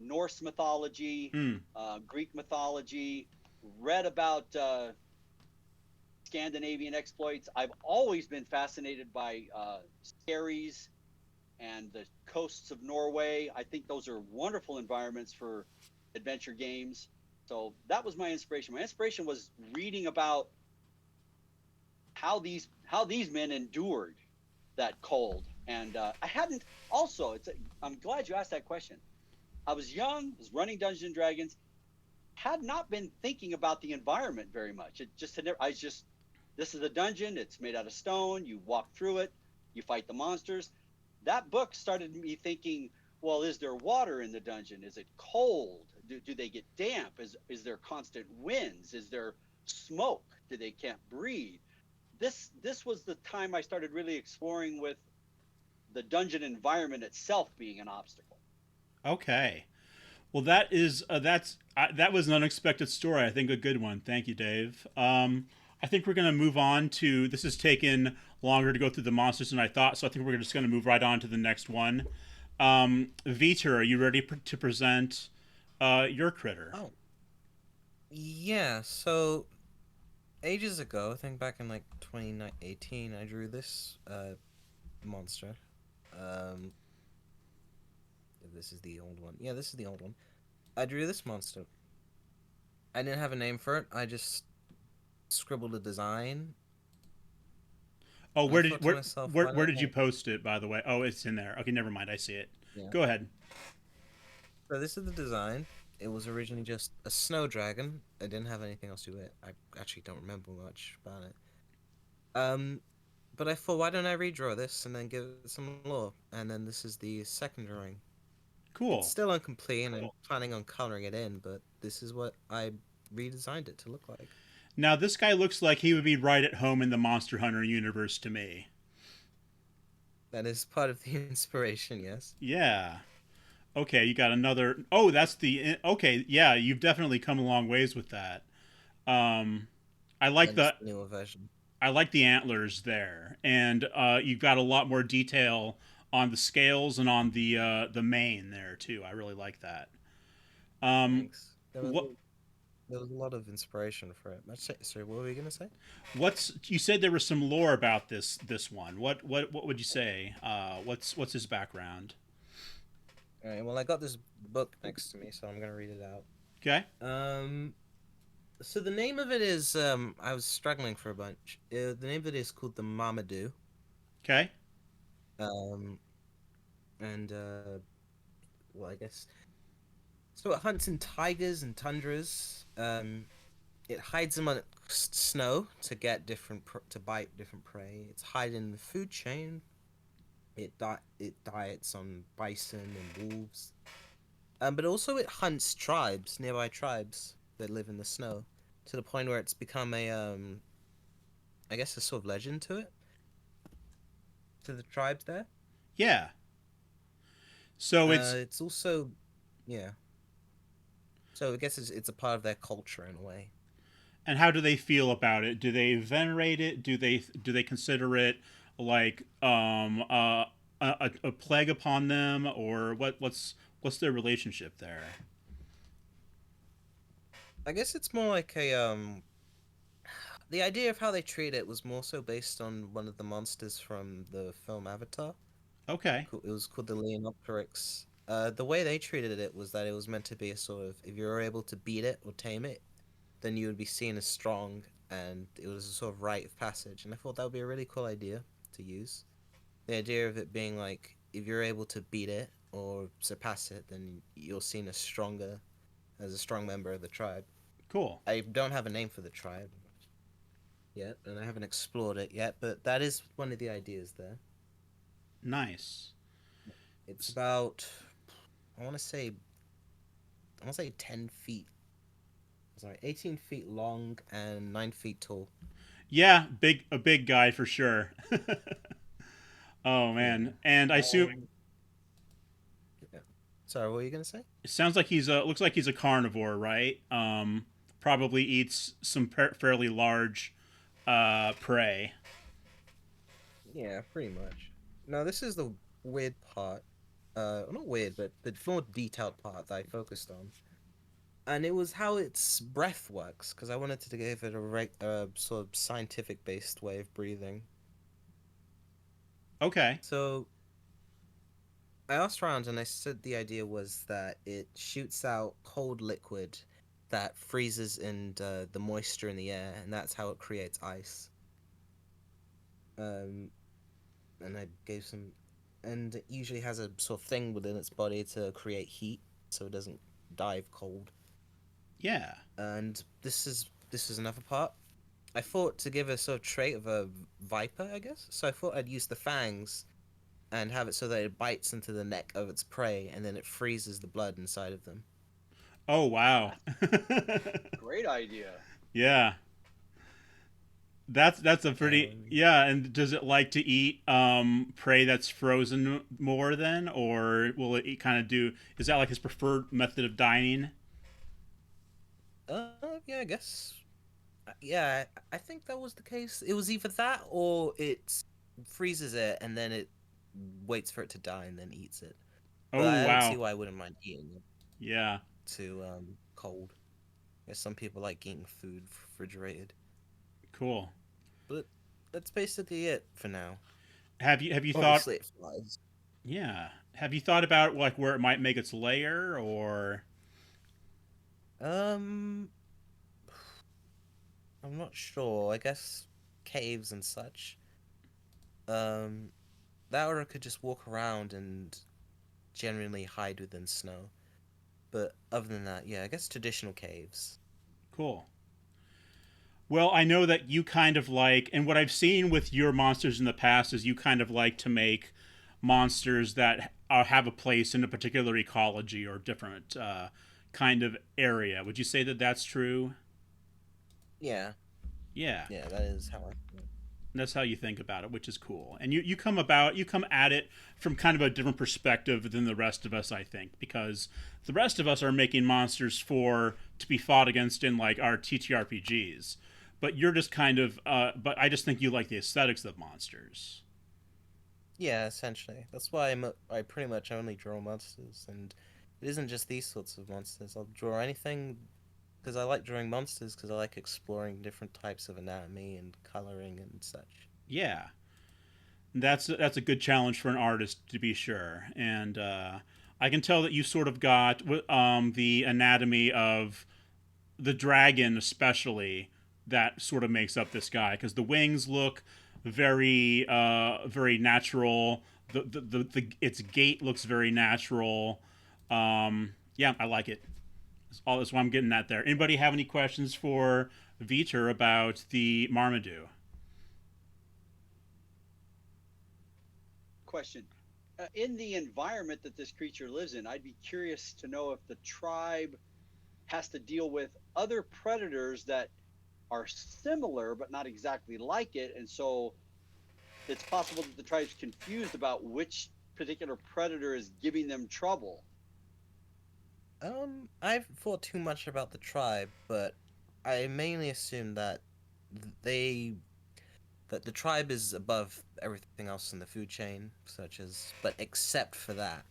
Norse mythology, Greek mythology, read about Scandinavian exploits. I've always been fascinated by skerries and the coasts of Norway. I think those are wonderful environments for adventure games. So that was my inspiration. My inspiration was reading about how these men endured that cold. And I hadn't also, I'm glad you asked that question. I was young, was running Dungeons and Dragons, had not been thinking about the environment very much. It just had never, this is a dungeon, it's made out of stone, you walk through it, you fight the monsters. That book started me thinking, well, is there water in the dungeon? Is it cold? Do they get damp? Is there constant winds? Is there smoke? Do they can't breathe? This was the time I started really exploring with the dungeon environment itself being an obstacle. Okay. Well, that was an unexpected story. I think a good one. Thank you, Dave. I think we're going to move on to. This has taken longer to go through the monsters than I thought, so I think we're just going to move right on to the next one. Vetur, are you ready to present your critter. Oh, yeah. So ages ago, I think back in like 2018, I drew this monster. Um, if this is the old one. Yeah, this is the old one. I drew this monster. I didn't have a name for it. I just scribbled a design. Oh, And I thought to myself, why where don't did you I? post it, by the way? Oh, it's in there. Okay, never mind. I see it. Yeah. Go ahead. So this is the design. It was originally just a snow dragon. I didn't have anything else to it. I actually don't remember much about it. Um, but I thought, why don't I redraw this and then give it some lore? And then this is the second drawing. It's Cool. still incomplete, and I'm planning on coloring it in, but this is what I redesigned it to look like. Now, this guy looks like he would be right at home in the Monster Hunter universe to me. That is part of the inspiration, yes. Yeah. Okay, you got another. Oh, that's the. Okay, yeah, you've definitely come a long ways with that. Um, I like Hence the the newer version. I like the antlers there, and you've got a lot more detail on the scales and on the mane there too. I really like that. Um, Thanks. what There was a lot of inspiration for it. Sorry, what were you gonna say? what's you said there was some lore about this one. What would you say? What's his background? All right. Well, I got this book next to me, so I'm gonna read it out. Okay. So the name of it is I was struggling for a bunch. The name of it is called the Mamadou. Okay. Um, and well, I guess so. It hunts in tigers and tundras. It hides them on snow to get to bite different prey. It's hiding in the food chain. It diets on bison and wolves. But also it hunts nearby tribes that live in the snow, to the point where it's become a I guess a sort of legend to the tribes there. Yeah. So it's It's also, yeah. So I guess it's a part of their culture in a way. and how do they feel about it? Do they venerate it? Do they consider it like a plague upon them, or what's their relationship there? I guess it's more like a the idea of how they treat it was more so based on one of the monsters from the film Avatar. Okay. It was called the Leonopteryx. The way they treated it was that it was meant to be a sort of, if you were able to beat it or tame it, then you would be seen as strong, and it was a sort of rite of passage. And I thought that would be a really cool idea to use. The idea of it being like, if you're able to beat it or surpass it, then you're seen as a strong member of the tribe. Cool. I don't have a name for the tribe yet, and I haven't explored it yet, but that is one of the ideas there. Nice. It's about, I want to say 10 feet. Sorry, 18 feet long and 9 feet tall. Yeah, a big guy for sure. Oh Yeah. man, and I assume Yeah. Sorry, what were you gonna say? it sounds like looks like he's a carnivore, right? Probably eats some fairly large prey. Yeah, pretty much. Now this is the weird part. Not weird, but the more detailed part that I focused on. And it was how its breath works, because I wanted to give it a sort of scientific-based way of breathing. Okay. So I asked around, and I said the idea was that it shoots out cold liquid that freezes in the moisture in the air, and that's how it creates ice. Um, and I gave some, and it usually has a sort of thing within its body to create heat, so it doesn't die of cold. Yeah. And this is another part. I thought to give a sort of trait of a viper, I guess. So I thought I'd use the fangs and have it so that it bites into the neck of its prey, and then it freezes the blood inside of them. Oh wow. Great idea. Yeah. That's a pretty yeah. And does it like to eat prey that's frozen more then, or will it kind of do? Is that like his preferred method of dining? Yeah, I guess. Yeah, I think that was the case. It was either that or it freezes it and then it waits for it to die and then eats it. But Oh I don't see wow. why I wouldn't mind eating it. Yeah. to cold. There's some people like eating food refrigerated, Cool. but that's basically it for now. Have you thought? Obviously, it flies. Yeah. Have you thought about like where it might make its lair, or? Um, I'm not sure. I guess caves and such. Um, that or it could just walk around and generally hide within snow. But other than that, yeah, I guess traditional caves. Cool. Well, I know that you kind of like, and what I've seen with your monsters in the past is you kind of like to make monsters that have a place in a particular ecology or different kind of area. Would you say that that's true? Yeah, Yeah, yeah, that is how I feel. that's how you think about it, which is cool. And you come at it from kind of a different perspective than the rest of us, I think, because the rest of us are making monsters for to be fought against in like our TTRPGs. But you're just kind of, but I just think you like the aesthetics of monsters. Yeah, essentially. That's why I pretty much only draw monsters, and it isn't just these sorts of monsters. I'll draw anything because I like drawing monsters because I like exploring different types of anatomy and coloring and such. Yeah, that's a good challenge for an artist to be sure. And I can tell that you sort of got the anatomy of the dragon, especially that sort of makes up this guy because the wings look very natural. The its gait looks very natural. Yeah, I like it. That's why I'm getting at there. Anybody have any questions for Vetur about the Marmaduke? Question. In the environment that this creature lives in, I'd be curious to know if the tribe has to deal with other predators that are similar but not exactly like it, and so it's possible that the tribe's confused about which particular predator is giving them trouble. I've thought too much about the tribe, but I mainly assume that they that the tribe is above everything else in the food chain, such as but except for that,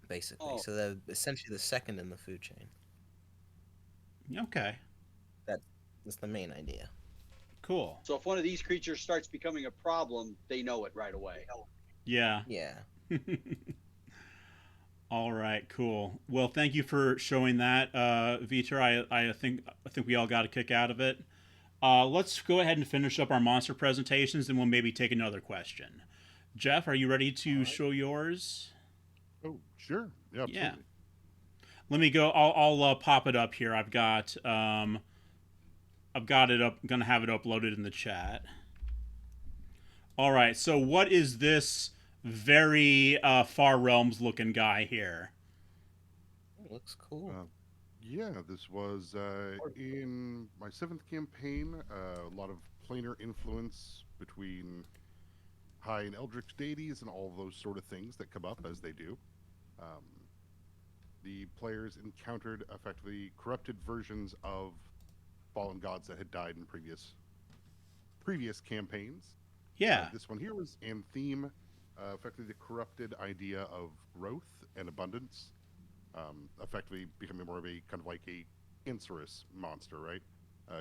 basically. Oh, So they're essentially the second in the food chain. Okay, That that's the main idea. cool. so if one of these creatures starts becoming a problem, they know it right away. Yeah. Yeah. All right, cool. Well, thank you for showing that, Vetur. I think we all got a kick out of it. Let's go ahead and finish up our monster presentations, and we'll maybe take another question. Jeph, are you ready to show yours? Oh, sure. Yeah, Yeah. absolutely. Let me go. I'll pop it up here. I've got it up. I'm gonna have it uploaded in the chat. All right. So what is this very Far Realms looking guy here? It looks cool. Yeah, this was in my 7th campaign. A lot of planar influence between high and eldritch deities and all those sort of things that come up as they do. Um, the players encountered effectively corrupted versions of fallen gods that had died in previous campaigns. Yeah. This one here was in theme, effectively the corrupted idea of growth and abundance, effectively becoming more of a kind of like a cancerous monster, right?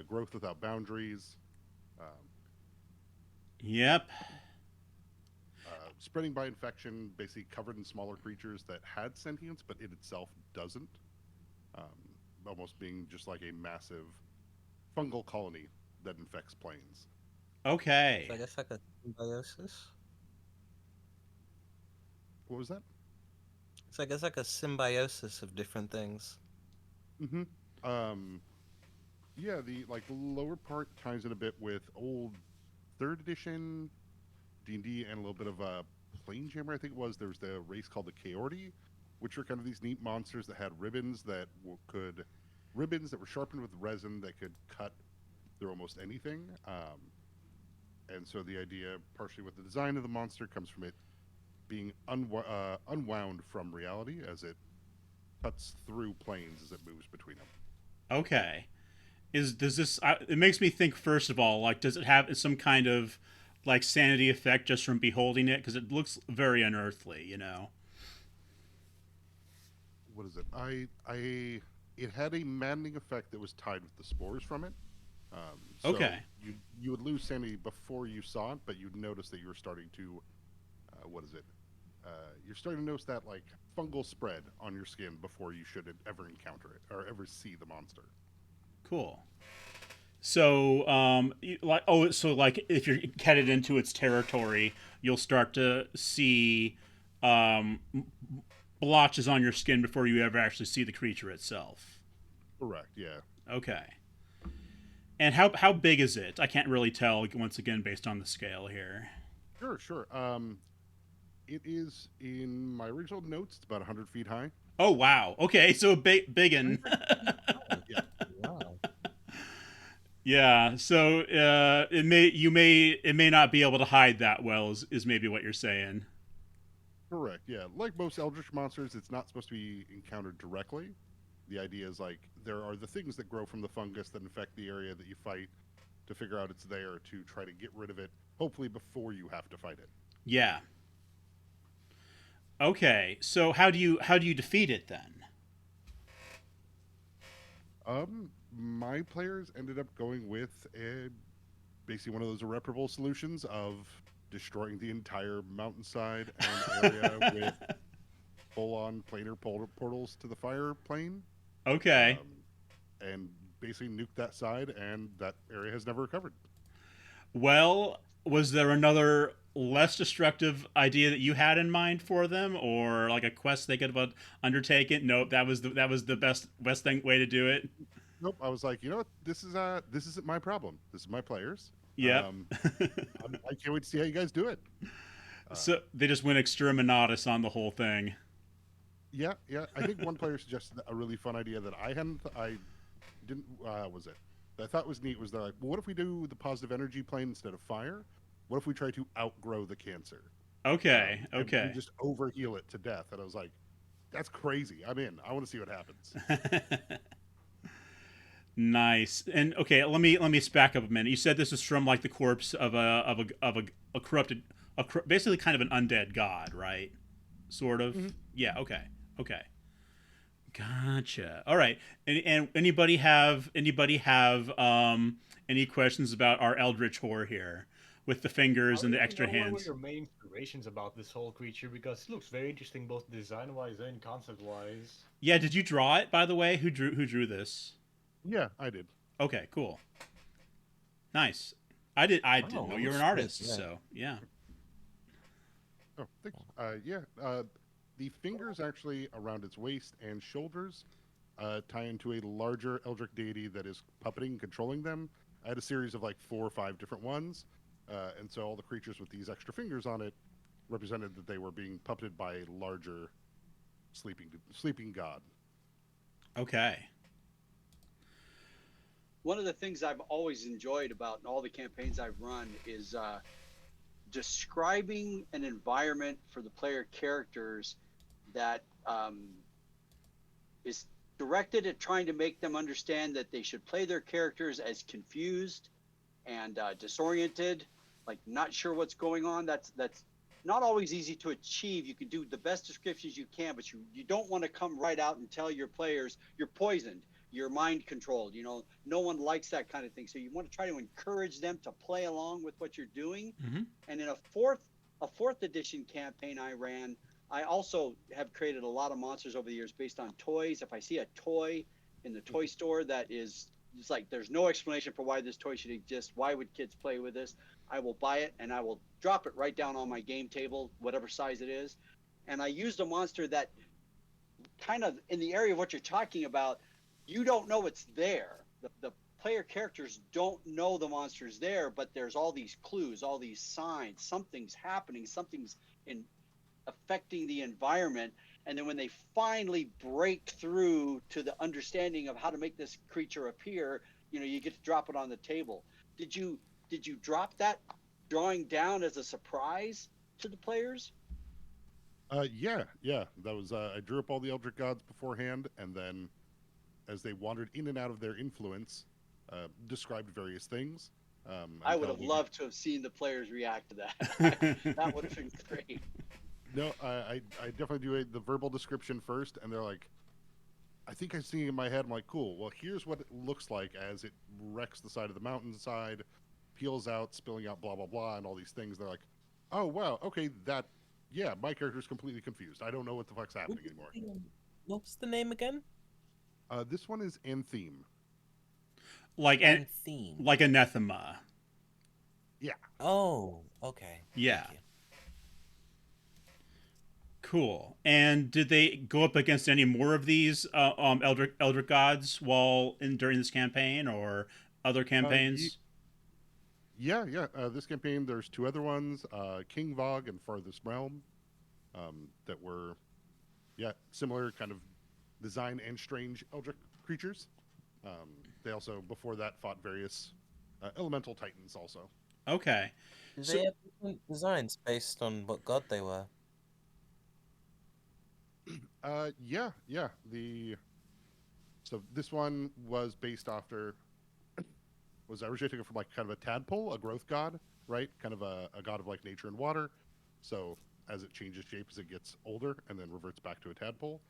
Growth without boundaries, Yep. spreading by infection, basically covered in smaller creatures that had sentience, but it itself doesn't. Almost being just like a massive fungal colony that infects planes. Okay. So I guess like a symbiosis. What was that? So I guess like a symbiosis of different things. Mm-hmm. Yeah, the lower part ties in a bit with old 3rd edition D&D and a little bit of a plane jammer. I think it was. There was the race called the Chaordi, which were kind of these neat monsters that had ribbons that were sharpened with resin that could cut through almost anything. And so the idea, partially with the design of the monster, comes from it being unwound from reality as it cuts through planes as it moves between them. Okay. Does this? It makes me think. First of all, like, does it have some kind of like sanity effect just from beholding it? Because it looks very unearthly, you know. what is it? It had a maddening effect that was tied with the spores from it. So Okay. you would lose sanity before you saw it, but you'd notice that you were starting to, what is it? You're starting to notice that like fungal spread on your skin before you should ever encounter it or ever see the monster. Cool. So, like if you're headed into its territory, you'll start to see um, blotches on your skin before you ever actually see the creature itself. Correct. Yeah. Okay. And how big is it? I can't really tell once again based on the scale here. Sure. Sure. It is in my original notes. It's about 100 feet high. Oh wow. Okay, so biggin. Yeah. Wow. Yeah. So it may not be able to hide that well is maybe what you're saying. Correct. Yeah. Like most eldritch monsters, it's not supposed to be encountered directly. The idea is like there are the things that grow from the fungus that infect the area that you fight to figure out it's there to try to get rid of it, hopefully before you have to fight it. Yeah. Okay. So how do you defeat it then? My players ended up going with basically one of those irreparable solutions of destroying the entire mountainside and area with full-on planar portals to the fire plane, Okay. and basically nuke that side, and that area has never recovered. Well, was there another less destructive idea that you had in mind for them, or like a quest they could have undertaken? Nope, that was the best way to do it. Nope. I was like, you know what? This isn't my problem. This is my players. Yep. Um, I can't wait to see how you guys do it. So they just went exterminatus on the whole thing. Yeah, yeah. I think one player suggested a really fun idea that I hadn't. I didn't. Was it? That I thought was neat. Was they're like, well, what if we do the positive energy plane instead of fire? What if we try to outgrow the cancer? Okay. And Okay. we just overheal it to death. And I was like, that's crazy. I'm in. I want to see what happens. Nice. And okay, let me back up a minute. You said this is from like the corpse of a corrupted, basically kind of an undead god, right? Sort of. Mhm. Yeah. Okay. Okay. Gotcha. All right. And anybody have any questions about our eldritch whore here with the fingers and the extra What were hands? your main inspirations about this whole creature? Because it looks very interesting, both design-wise and concept-wise. Yeah. Did you draw it, by the way? Who drew this? Yeah, I did. Okay. Cool. Nice. I didn't Oh, know you were an looks artist. good, yeah. So yeah. Oh, thanks. Yeah. The fingers actually around its waist and shoulders tie into a larger eldritch deity that is puppeting and controlling them. I had a series of like 4 or 5 different ones, and so all the creatures with these extra fingers on it represented that they were being puppeted by a larger sleeping god. Okay. One of the things I've always enjoyed about all the campaigns I've run is describing an environment for the player characters that is directed at trying to make them understand that they should play their characters as confused and disoriented, like not sure what's going on. That's not always easy to achieve. You can do the best descriptions you can, but you don't want to come right out and tell your players you're poisoned, you're mind controlled. No one likes that kind of thing. So you want to try to encourage them to play along with what you're doing. Mm-hmm. And in a fourth edition campaign I ran, I also have created a lot of monsters over the years based on toys. If I see a toy in the toy store that is, it's like there's no explanation for why this toy should exist, why would kids play with this, I will buy it and I will drop it right down on my game table, whatever size it is. And I used a monster that kind of in the area of what you're talking about, you don't know it's there. The player characters don't know the monster's there, but there's all these clues, all these signs, something's happening, something's affecting the environment. And then when they finally break through to the understanding of how to make this creature appear, you get to drop it on the table. Did you drop that drawing down as a surprise to the players? Yeah. That was I drew up all the eldritch gods beforehand, and then as they wandered in and out of their influence, described various things. I would have loved to have seen the players react to that. That would have been great. No, I definitely do the verbal description first, and they're like, I think I see it in my head. I'm like, cool. Well, here's what it looks like as it wrecks the side of the mountainside, peels out, spilling out, blah blah blah, and all these things. They're like, oh wow, okay, that, yeah, my character's completely confused. I don't know what the fuck's What happening was anymore. what was the name again? This one is Anthem. Like And theme. like anathema. Yeah. Oh, okay. Yeah. Thank you. Cool. And did they go up against any more of these elder gods while during this campaign or other campaigns? Yeah. This campaign, there's two other ones, King Vog and Farthest Realm, that were, yeah, similar kind of design and strange eldritch creatures. They also, before that, fought various elemental titans also. Okay. Did So they have different designs based on what god they were? Yeah. So this one was based after, was originally taken from like kind of a tadpole, a growth god, right? Kind of a god of like nature and water. So as it changes shape as it gets older and then reverts back to a tadpole.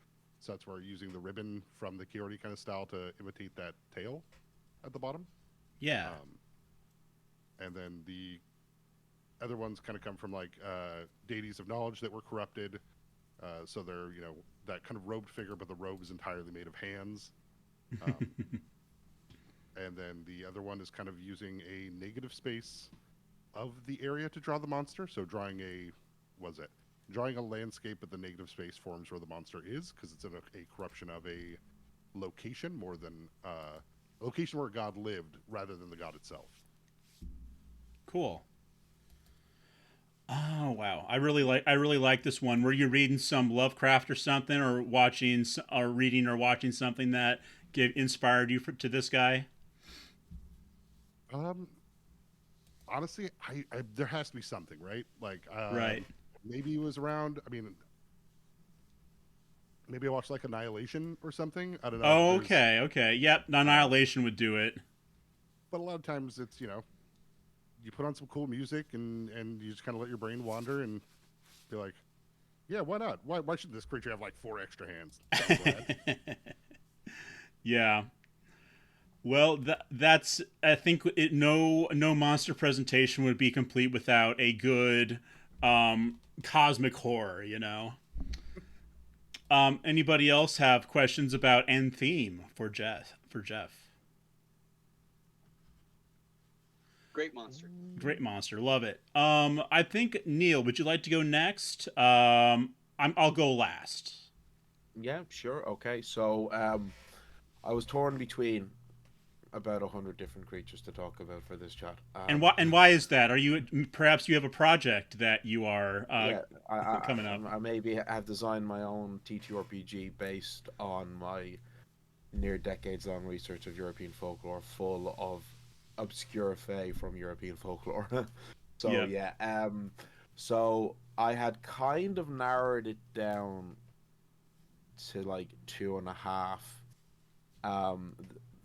So that's where using the ribbon from the Kiori kind of style to imitate that tail at the bottom. yeah. And then the other ones kind of come from like deities of knowledge that were corrupted. So they're, that kind of robed figure, but the robe is entirely made of hands. Um, and then the other one is kind of using a negative space of the area to draw the monster. So drawing a landscape, but the negative space forms where the monster is, because it's in a corruption of a location more than a location where God lived rather than the god itself. Cool. Oh wow, I really like this one. Were you reading some Lovecraft or something, or reading or watching something that inspired you to this guy? Um, Honestly, I there has to be something, right? Like, Right. maybe it was around. I mean, maybe I watched like Annihilation or something. I don't know. Oh, okay. Yep, Annihilation would do it. But a lot of times it's, you put on some cool music and you just kind of let your brain wander and be like, yeah, why not? Why should this creature have like 4 extra hands? Sounds rad. Yeah. Well, that's I think no monster presentation would be complete without a good cosmic horror. Anybody else have questions about end theme for Jeph? Great monster. Great monster, love it. I think Neil, would you like to go next? I'll go last. Yeah, sure. Okay. So I was torn between about 100 different creatures to talk about for this chat. And why is that? Are you perhaps you have a project that you are Yeah, coming up? I maybe have designed my own TTRPG based on my near decades-long research of European folklore, full of obscure fae from European folklore. So Yep. yeah, so I had kind of narrowed it down to like 2.5.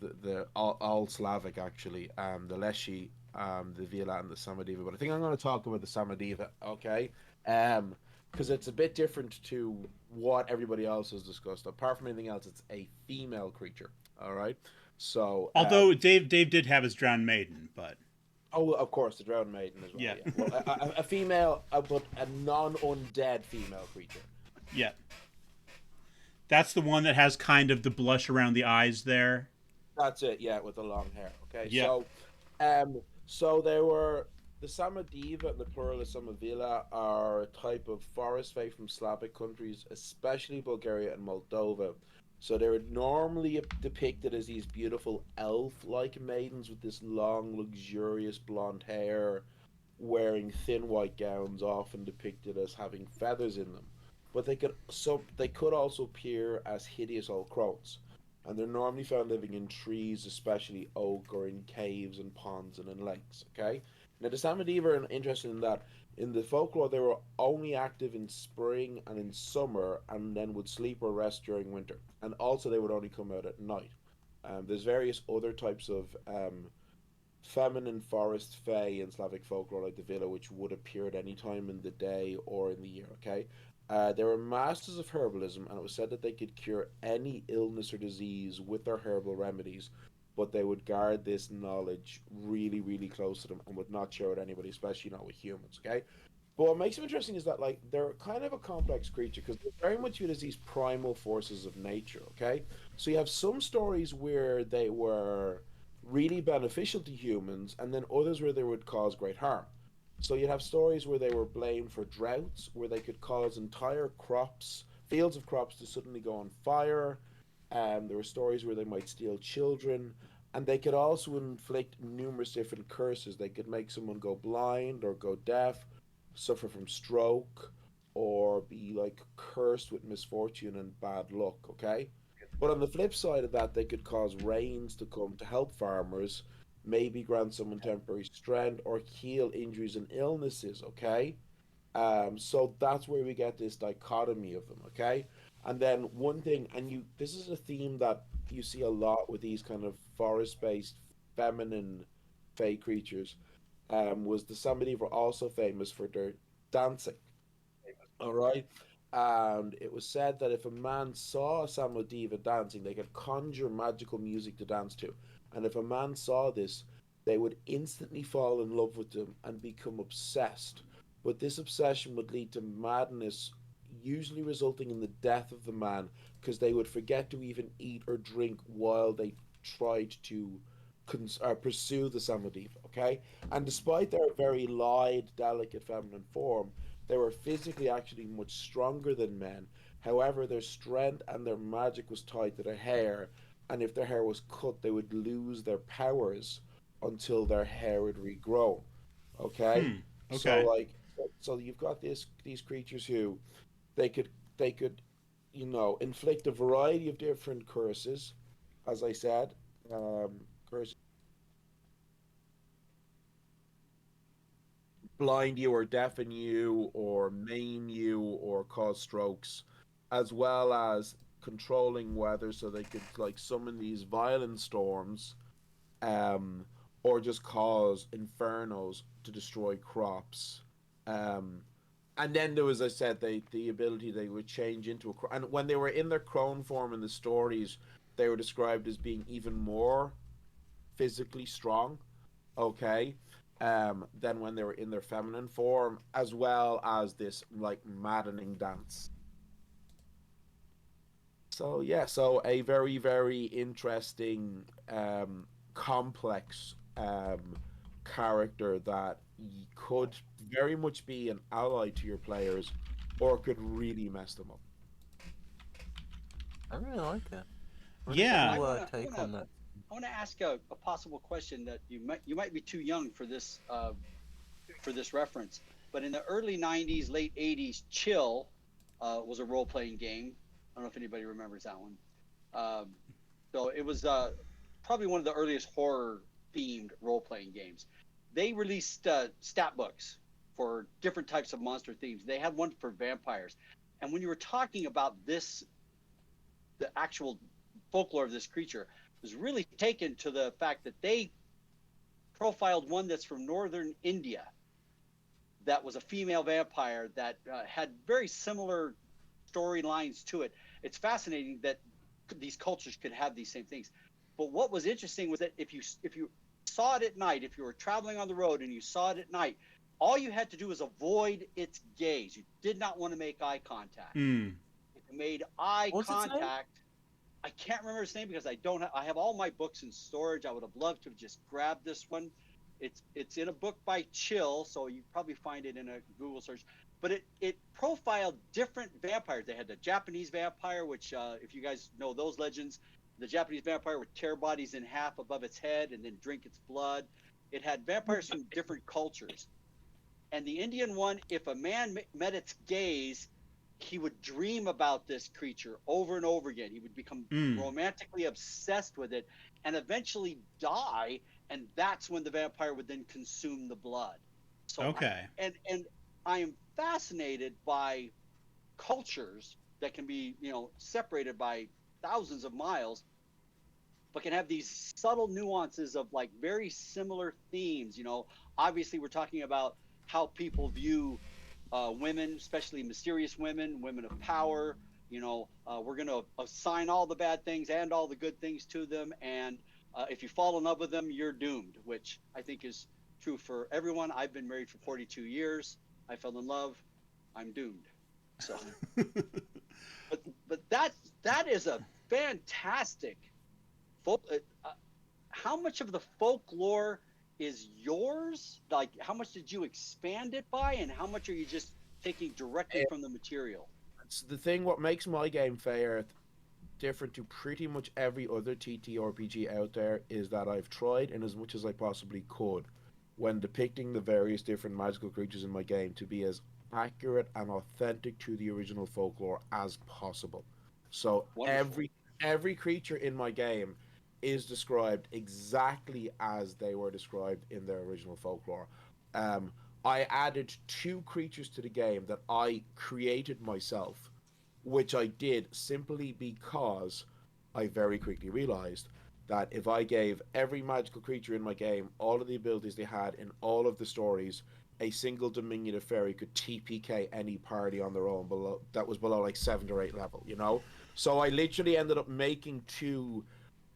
The all Slavic actually, the Leshy, the Vila, and the Samadiva. But I think I'm going to talk about the Samadiva, okay? Because it's a bit different to what everybody else has discussed. Apart from anything else, it's a female creature. All right. So, Although Dave did have his drowned maiden, but oh, of course, the Drowned Maiden as well. Yeah. Yeah. Well, a female, but a non-undead female creature. yeah, that's the one that has kind of the blush around the eyes there. That's it, yeah, with the long hair. Okay, Yeah. so they were the Samadiva and the plural of Samavila are a type of forest fae from Slavic countries, especially Bulgaria and Moldova. So they were normally depicted as these beautiful elf-like maidens with this long, luxurious blonde hair, wearing thin white gowns, often depicted as having feathers in them. But they could also appear as hideous old crones, and they're normally found living in trees, especially oak, or in caves and ponds and in lakes. Okay. Now the Samadiva are interested in that. In the folklore, they were only active in spring and in summer, and then would sleep or rest during winter. And also, they would only come out at night. There's various other types of feminine forest fae in Slavic folklore, like the Villa, which would appear at any time in the day or in the year. Okay, They were masters of herbalism, and it was said that they could cure any illness or disease with their herbal remedies, but they would guard this knowledge really, really close to them and would not share it with anybody, especially not with humans. Okay, but what makes them interesting is that like they're kind of a complex creature because they're very much viewed as these primal forces of nature. Okay, so you have some stories where they were really beneficial to humans, and then others where they would cause great harm. So you'd have stories where they were blamed for droughts, where they could cause entire crops, fields of crops, to suddenly go on fire. There were stories where they might steal children, and they could also inflict numerous different curses. They could make someone go blind or go deaf, suffer from stroke, or be like cursed with misfortune and bad luck. Okay, but on the flip side of that, they could cause rains to come to help farmers, maybe grant someone temporary strength or heal injuries and illnesses. Okay, so that's where we get this dichotomy of them. Okay, and then one thing, and this is a theme that you see a lot with these kind of forest-based feminine fey creatures. Was the Sambathi were also famous for their dancing. All right. And it was said that if a man saw a Samodiva dancing, they could conjure magical music to dance to. And if a man saw this, they would instantly fall in love with them and become obsessed. But this obsession would lead to madness, usually resulting in the death of the man, because they would forget to even eat or drink while they tried to pursue the Samodiva. Okay? And despite their very light, delicate feminine form, they were physically actually much stronger than men. However, their strength and their magic was tied to their hair, and if their hair was cut, they would lose their powers until their hair would regrow. Okay, Hmm. so Okay. so you've got these creatures who they could inflict a variety of different curses, as I said, curses blind you or deafen you or maim you or cause strokes, as well as controlling weather so they could like summon these violent storms, um, or just cause infernos to destroy crops. Um, and then there was, I said, the ability they would change into and when they were in their crone form in the stories, they were described as being even more physically strong. Okay, than when they were in their feminine form, as well as this like maddening dance. So yeah, so a very very interesting, complex character that could very much be an ally to your players, or could really mess them up. I really like it. Really Yeah. cool I take wanna on that. I want to ask a possible question that you might be too young for this reference, but in the early '90s, late '80s, Chill was a role playing game. I don't know if anybody remembers that one. Um, so it was probably one of the earliest horror themed role playing games. They released stat books for different types of monster themes. They had one for vampires, and when you were talking about this, the actual folklore of this creature was really taken to the fact that they profiled one that's from northern India that was a female vampire that had very similar storylines to it. It's fascinating that these cultures could have these same things. But what was interesting was that if you saw it at night, if you were traveling on the road and you saw it at night, all you had to do was avoid its gaze. You did not want to make eye contact. Hmm. If you made eye What's its name? contact, I can't remember his name because I don't. I have all my books in storage. I would have loved to have just grabbed this one. It's in a book by Chill, so you probably find it in a Google search. But it profiled different vampires. They had the Japanese vampire, which if you guys know those legends, the Japanese vampire would tear bodies in half above its head and then drink its blood. It had vampires from different cultures. And the Indian one, if a man met its gaze, he would dream about this creature over and over again. He would become Hmm. romantically obsessed with it and eventually die. And that's when the vampire would then consume the blood. So, Okay. and I am fascinated by cultures that can be, separated by thousands of miles, but can have these subtle nuances of like very similar themes. Obviously, we're talking about how people view women, especially mysterious women, women of power. We're going to assign all the bad things and all the good things to them. And if you fall in love with them, you're doomed, which I think is true for everyone. I've been married for 42 years. I fell in love. I'm doomed. So, but that is a fantastic folk. How much of the folklore is yours? Like, how much did you expand it by, and how much are you just taking directly from the material? It's the thing. What makes my game Fey Earth different to pretty much every other TTRPG out there is that I've tried, in as much as I possibly could, when depicting the various different magical creatures in my game, to be as accurate and authentic to the original folklore as possible. So Wonderful. every creature in my game is described exactly as they were described in their original folklore. Um, I added two creatures to the game that I created myself, which I did simply because I very quickly realized that if I gave every magical creature in my game all of the abilities they had in all of the stories, a single diminutive fairy could TPK any party on their own below that was below like 7 or 8 level. So I literally ended up making two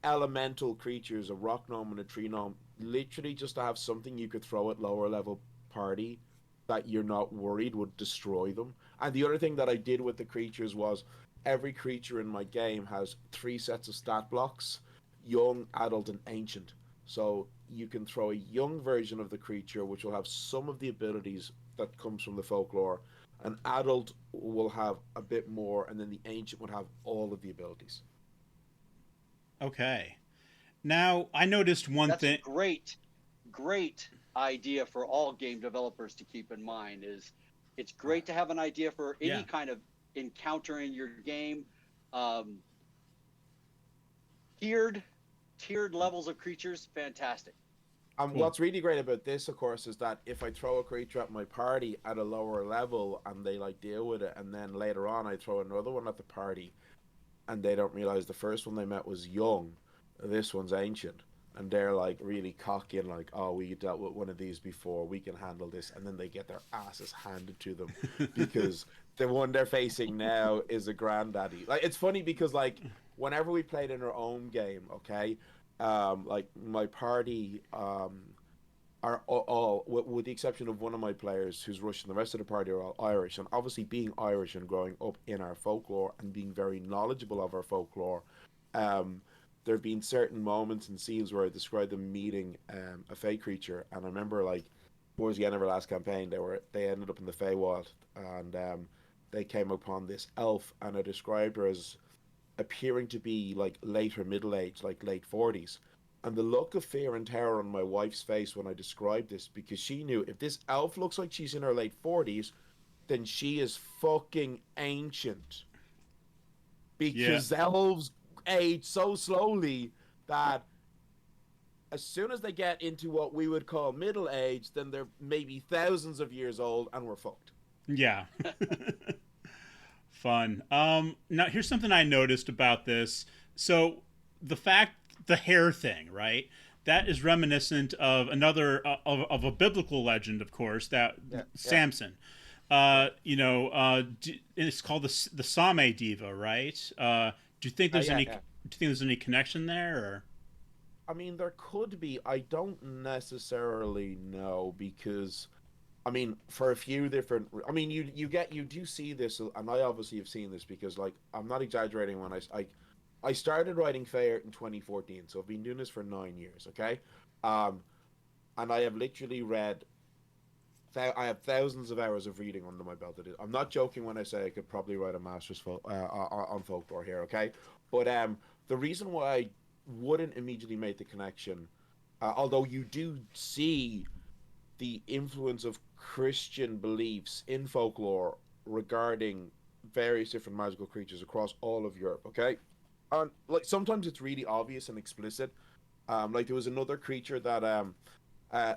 elemental creatures, a rock gnome and a tree gnome, literally just to have something you could throw at lower level party that you're not worried would destroy them. And the other thing that I did with the creatures was every creature in my game has three sets of stat blocks: young, adult, and ancient. So you can throw a young version of the creature, which will have some of the abilities that comes from the folklore. An adult will have a bit more, and then the ancient would have all of the abilities. Okay. Now, I noticed one That's a thing. great idea for all game developers to keep in mind. Is it's great to have an idea for any Yeah. kind of encounter in your game. Um, tiered tiered levels of creatures, fantastic. And Cool. what's really great about this, of course, is that if I throw a creature at my party at a lower level and they like deal with it, and then later on I throw another one at the party and they don't realize the first one they met was young, this one's ancient, and they're like really cocky and like, oh, we dealt with one of these before, we can handle this, and then they get their asses handed to them because the one they're facing now is a granddaddy. Like, it's funny because like whenever we played in our own game, okay, like my party are all, with the exception of one of my players who's Russian, the rest of the party are all Irish. And obviously, being Irish and growing up in our folklore and being very knowledgeable of our folklore, um, there have been certain moments and scenes where I described them meeting a fey creature. And I remember, like, towards the end of our last campaign, they ended up in the Feywild, and they came upon this elf, and I described her as appearing to be like later middle age, like late 40s. And the look of fear and terror on my wife's face when I described this, because she knew if this elf looks like she's in her late 40s, then she is fucking ancient. Yeah. Because elves age so slowly that as soon as they get into what we would call middle age, then they're maybe thousands of years old and we're fucked. Yeah. Fun. Now here's something I noticed about this. So the fact, the hair thing, right? That is reminiscent of another of a biblical legend, of course, that Yeah, yeah, Samson. It's called the Same Diva, right? Do you think there's yeah, any? yeah. Do you think there's any connection there? Or? I mean, there could be. I don't necessarily know because, I mean, for a few different. I mean, you do see this, and I obviously have seen this because, like, I'm not exaggerating when I started writing Fair in 2014, so I've been doing this for 9 years. Okay, um, and I have literally read. I have thousands of hours of reading under my belt. I'm not joking when I say I could probably write a master's on folklore here. Okay, but the reason why I wouldn't immediately make the connection, although you do see the influence of Christian beliefs in folklore regarding various different magical creatures across all of Europe. Okay, and like sometimes it's really obvious and explicit. Like there was another creature that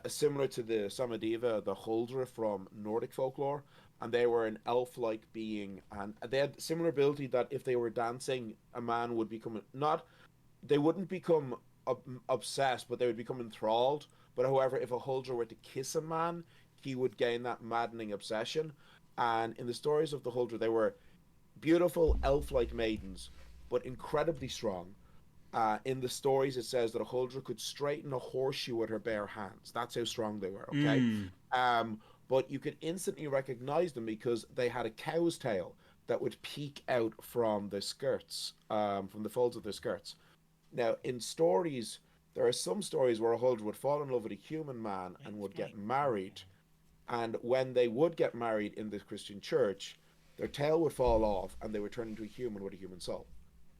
similar to the Samadiva, the Huldra from Nordic folklore, and they were an elf-like being, and they had similar ability that if they were dancing, a man would become not they wouldn't become obsessed, but they would become enthralled. But however, if a Huldra were to kiss a man, he would gain that maddening obsession. And in the stories of the Huldra, they were beautiful elf-like maidens, but incredibly strong. In the stories, it says that a Huldra could straighten a horseshoe with her bare hands. That's how strong they were. Okay, Mm. but you could instantly recognize them because they had a cow's tail that would peek out from the skirts, from the folds of their skirts. Now, in stories, there are some stories where a Huldra would fall in love with a human man and would get married. And when they would get married in the Christian church, their tail would fall off and they would turn into a human with a human soul.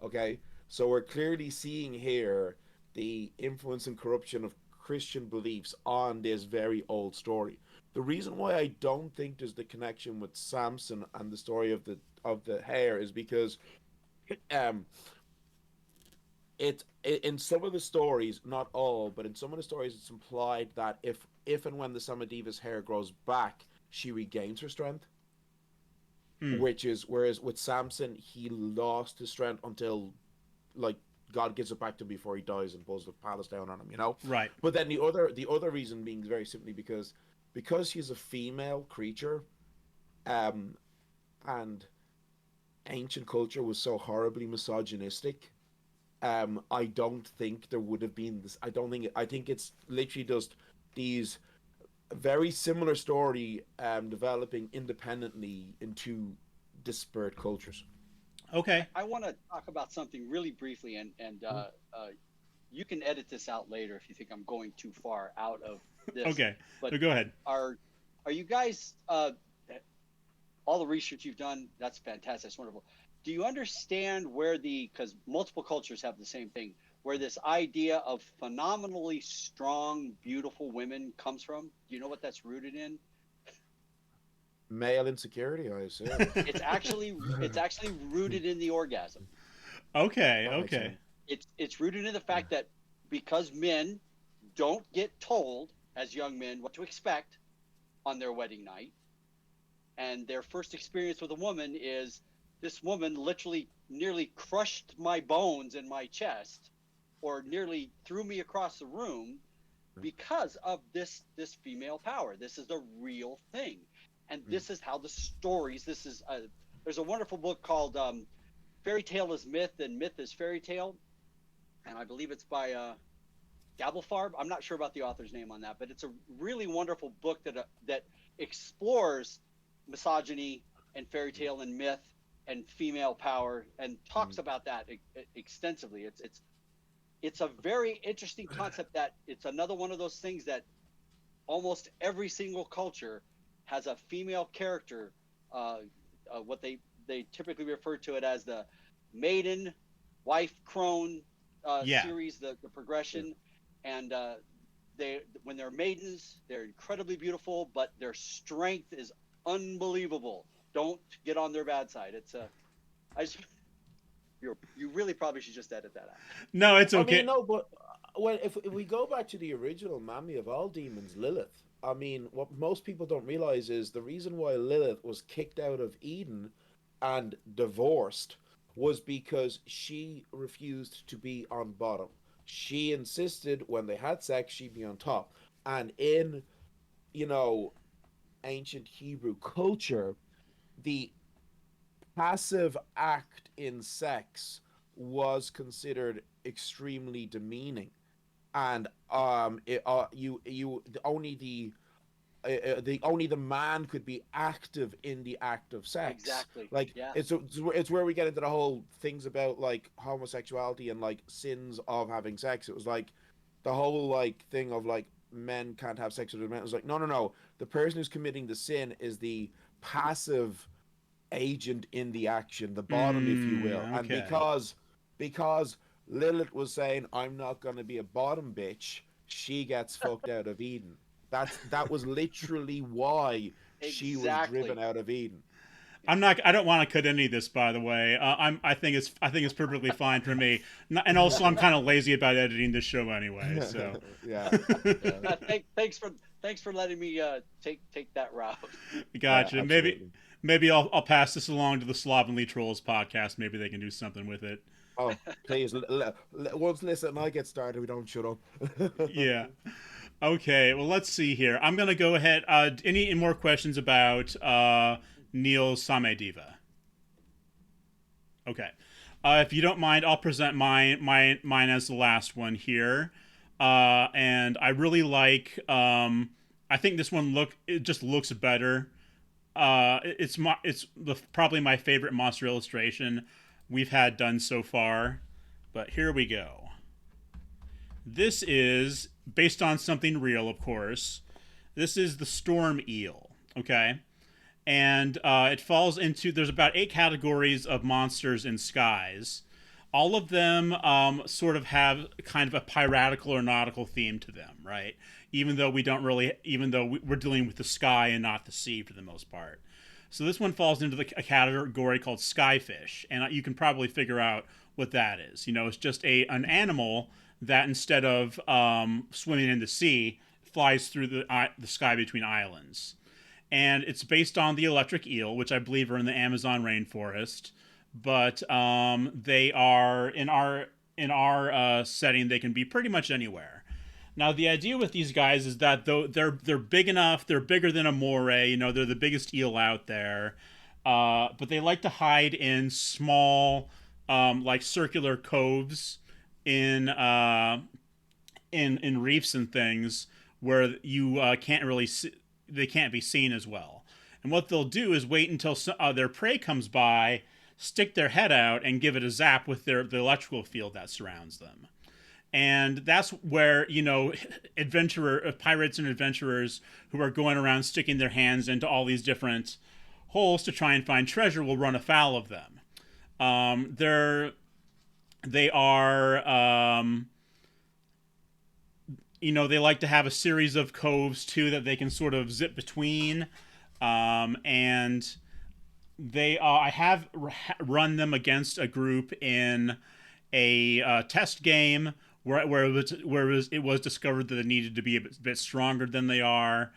Okay? So we're clearly seeing here the influence and corruption of Christian beliefs on this very old story. The reason why I don't think there's the connection with Samson and the story of the hair is because um in some of the stories, not all, but in some of the stories, it's implied that if and when the Samadiva's hair grows back, she regains her strength. Mm. Which is whereas with Samson, he lost his strength until like God gives it back to him before he dies and pulls the palace down on him, you know. Right. But then the other reason being very simply because she's a female creature, um, and ancient culture was so horribly misogynistic. I don't think there would have been this. I think it's literally just these very similar story developing independently into disparate cultures. Okay. I want to talk about something really briefly, and you can edit this out later if you think I'm going too far out of this. Okay. But So go ahead. are you guys all the research you've done? That's fantastic. That's wonderful. Do you understand where because multiple cultures have the same thing, where this idea of phenomenally strong, beautiful women comes from? Do you know what that's rooted in? Male insecurity, I assume. It's actually rooted in the orgasm. Okay. That makes Okay. sense. It's rooted in the fact that because men don't get told as young men what to expect on their wedding night, and their first experience with a woman is this woman literally nearly crushed my bones in my chest or nearly threw me across the room because of this female power. This is the real thing, and this is how the stories. There's a wonderful book called Fairy Tale is Myth and Myth is Fairy Tale, and I believe it's by Gabelfarb. I'm not sure about the author's name on that, but it's a really wonderful book that explores misogyny and fairy tale and myth and female power and talks about that extensively. It's a very interesting concept. That it's another one of those things that almost every single culture has a female character. What they typically refer to it as the maiden, wife, crone Yeah. series, the progression, and when they're maidens, they're incredibly beautiful, but their strength is unbelievable. Don't get on their bad side. I just, you really probably should just edit that out. No, it's I okay. mean, no, but well, if we go back to the original Mammy of all demons, Lilith, I mean, what most people don't realize is the reason why Lilith was kicked out of Eden and divorced was because she refused to be on bottom. She insisted when they had sex, she'd be on top. And in, you know, ancient Hebrew culture, the passive act in sex was considered extremely demeaning, and only the man could be active in the act of sex. Exactly. Like Yeah. it's where we get into the whole things about like homosexuality and like sins of having sex. It was like the whole like thing of like men can't have sex with men. It was like no. The person who's committing the sin is the passive agent in the action, the bottom, if you will. Okay. And because Lilith was saying, I'm not gonna be a bottom bitch, she gets fucked out of Eden. That was literally why she was driven out of Eden. I don't want to cut any of this, by the way. I think it's perfectly fine for me. And also, I'm kind of lazy about editing this show anyway. So yeah. Thanks for letting me take that route. Gotcha. Yeah, maybe I'll pass this along to the Slovenly Trolls podcast. Maybe they can do something with it. Oh, please. Once Lisa and I get started, we don't shut up. Yeah. Okay. Well, let's see here. I'm gonna go ahead. Any more questions about Neil Samediva. Okay. If you don't mind, I'll present mine as the last one here. And I really like. I think this one it just looks better. Probably my favorite monster illustration we've had done so far. But here we go. This is based on something real, of course. This is the storm eel. Okay. And it falls into, there's about 8 categories of monsters in skies. All of them sort of have kind of a piratical or nautical theme to them, right? Even though we're dealing with the sky and not the sea for the most part. So this one falls into a category called skyfish, and you can probably figure out what that is. It's just an animal that instead of swimming in the sea, flies through the sky between islands. And it's based on the electric eel, which I believe are in the Amazon rainforest. But they are in our setting. They can be pretty much anywhere. Now, the idea with these guys is that though they're big enough, they're bigger than a moray. They're the biggest eel out there. But they like to hide in small, like circular coves in reefs and things where you can't really see. They can't be seen as well. And what they'll do is wait until their prey comes by, stick their head out, and give it a zap with the electrical field that surrounds them. And that's where, pirates and adventurers who are going around sticking their hands into all these different holes to try and find treasure will run afoul of them. They are... they like to have a series of coves too that they can sort of zip between, and I have run them against a group in a test game where it was discovered that they needed to be a bit stronger than they are.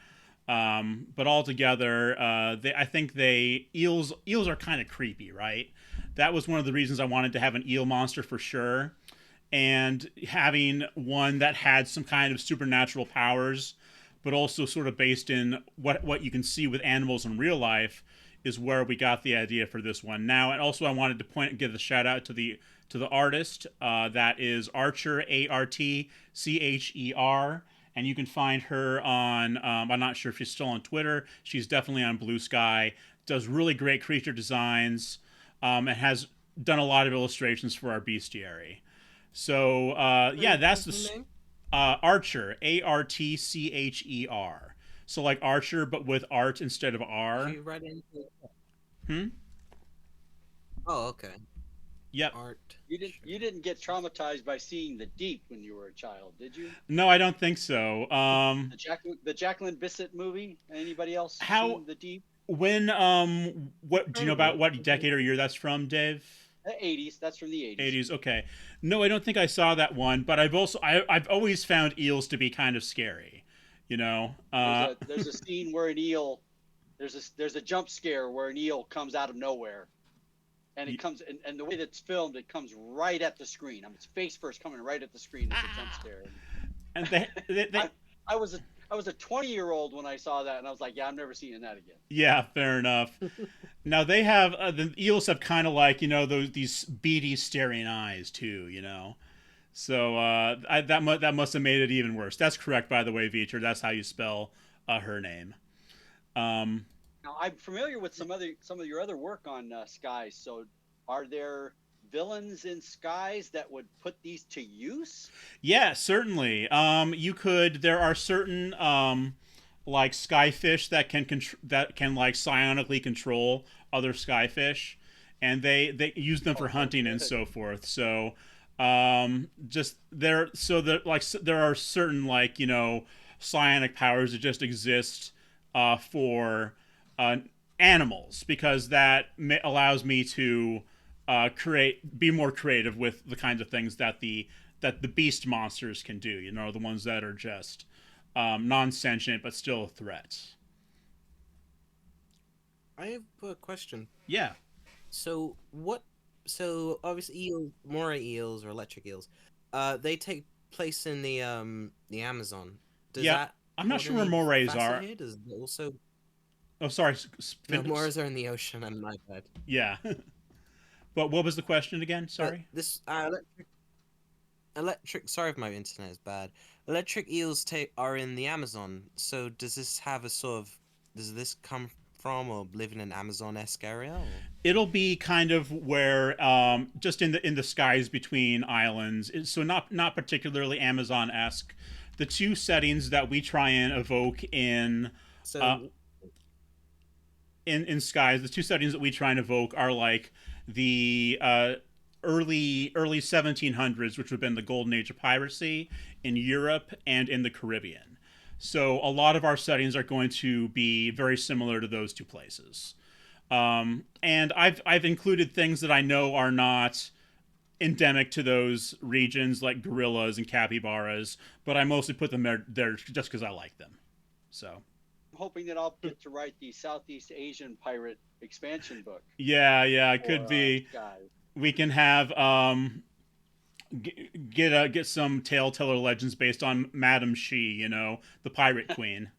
But altogether, I think eels are kind of creepy, right? That was one of the reasons I wanted to have an eel monster for sure. And having one that had some kind of supernatural powers, but also sort of based in what you can see with animals in real life, is where we got the idea for this one. Now, and also I wanted to give a shout out to the artist. That is Archer, ARTCHER, and you can find her on. I'm not sure if she's still on Twitter. She's definitely on Blue Sky. Does really great creature designs, and has done a lot of illustrations for our bestiary. So, that's the name? Archer, ARTCHER. So like Archer, but with art instead of R. You read into it? Oh, okay. Yep. Art. You didn't get traumatized by seeing the deep when you were a child, did you? No, I don't think so. The Jacqueline Bisset movie. Anybody else seen the deep? When what do you know about what decade or year that's from, Dave? The 80s. That's from the 80s. 80s. Okay. No, I don't think I saw that one, but I've always found eels to be kind of scary. There's a scene where an eel, there's a jump scare where an eel comes out of nowhere, and it comes and the way that's filmed, it comes right at the screen. It's face first coming right at the screen as a jump scare. And I was a 20-year-old when I saw that, and I was like, yeah, I'm never seeing that again. Yeah, fair enough. Now they have the eels have kind of like these beady staring eyes too, So that must have made it even worse. That's correct, by the way, Vetur. That's how you spell her name. Now I'm familiar with some of your other work on Skies. So are there villains in Skies that would put these to use? Yeah, certainly. You could. There are certain like skyfish that can like psionically control other skyfish, and they use them for hunting and so forth. So there are certain psionic powers that just exist for animals, because that allows me to be more creative with the kinds of things that the beast monsters can do. The ones that are just non-sentient but still a threat. I have a question. Yeah. So obviously moray eels or electric eels, they take place in the Amazon. I'm not sure where morays are. Does it also? Oh, sorry. No, Moras are in the ocean, and my bad. Yeah. But what was the question again? Sorry. This electric. Sorry if my internet is bad. Electric eels are in the Amazon. So does this have a sort of? Does this come from or live in an Amazon-esque area? Or? It'll be kind of where just in the skies between islands. So not particularly Amazon-esque. The two settings that we try and evoke in So in skies, the two settings that we try and evoke are like the early 1700s, which would have been the golden age of piracy in Europe and in the Caribbean. So a lot of our settings are going to be very similar to those two places. And I've included things that I know are not endemic to those regions, like gorillas and capybaras, but I mostly put them there just because I like them. So I'm hoping that I'll get to write the Southeast Asian pirate expansion book. yeah, it could be. Guys. We can have get some tale-teller legends based on Madame She, the pirate queen,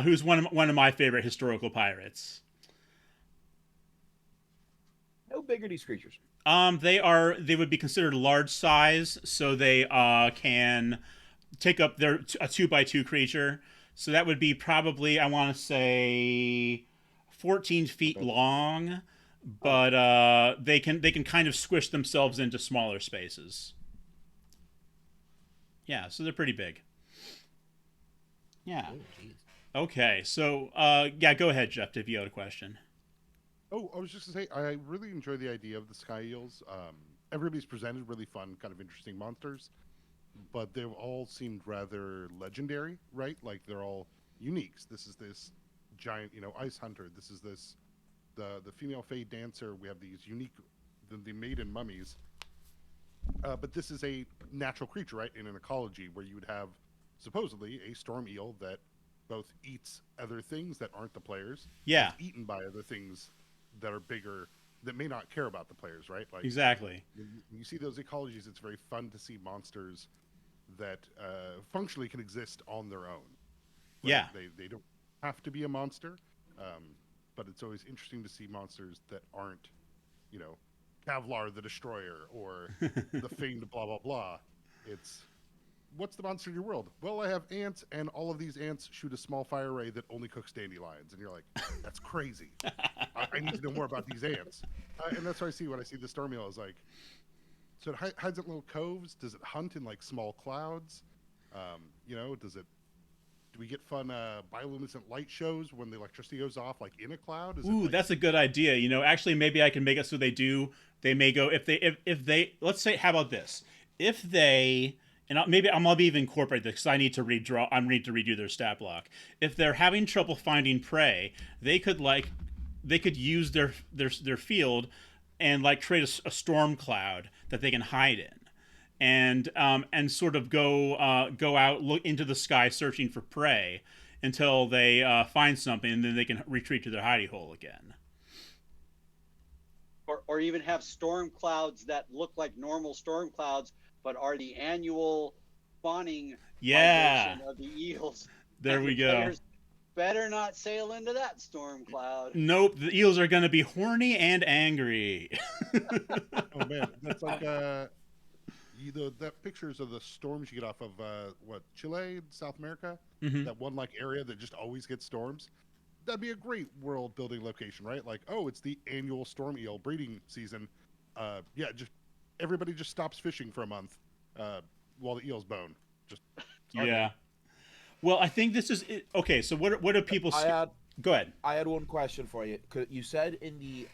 who's one of my favorite historical pirates. How big are these creatures? They would be considered large size, so they can take up a 2x2 creature. So that would be probably, I want to say, 14 feet long, but they can kind of squish themselves into smaller spaces. Yeah, so they're pretty big. Yeah. Oh, Okay, so yeah, go ahead, Jeph, if you had a question. Oh, I was just gonna say, I really enjoy the idea of the sky eels. Everybody's presented really fun, kind of interesting monsters, but they've all seemed rather legendary, right? Like they're all uniques. This is this giant, ice hunter. This is this the female Fey dancer. We have these unique, the maiden mummies. But this is a natural creature, right? In an ecology where you would have supposedly a storm eel that both eats other things that aren't the players, Yeah. is eaten by other things that are bigger that may not care about the players, right? Like Exactly. when you see those ecologies, it's very fun to see monsters that functionally can exist on their own. Right? Yeah. They don't have to be a monster, but it's always interesting to see monsters that aren't, Kevlar the Destroyer or the famed blah blah blah. It's what's the monster in your world? Well, I have ants, and all of these ants shoot a small fire ray that only cooks dandelions. And you're like, that's crazy. I need to know more about these ants. And that's what I see when I see the storm eel. Is like, so it hides in little coves. Does it hunt in like small clouds? Do we get fun bioluminescent light shows when the electricity goes off, like in a cloud? Ooh, that's a good idea. Actually, maybe I can make it so they do. They may go if they. Let's say, how about this? If they. And maybe I'll even incorporate this because I need to redo their stat block. If they're having trouble finding prey, they could use their field and like create a storm cloud that they can hide in, and sort of go out, look into the sky searching for prey until they find something, and then they can retreat to their hidey hole again. Or even have storm clouds that look like normal storm clouds, but are the annual spawning migration of the eels. There we go. Players better not sail into that storm cloud. Nope, the eels are going to be horny and angry. Oh man, that's like that pictures of the storms you get off of Chile, South America. Mm-hmm. That one like area that just always gets storms. That'd be a great world building location, right? Like, oh, it's the annual storm eel breeding season. Everybody just stops fishing for a month while the eels bone. Yeah. Well, I think this is it. Okay. So what do people? Go ahead. I had one question for you. You said in the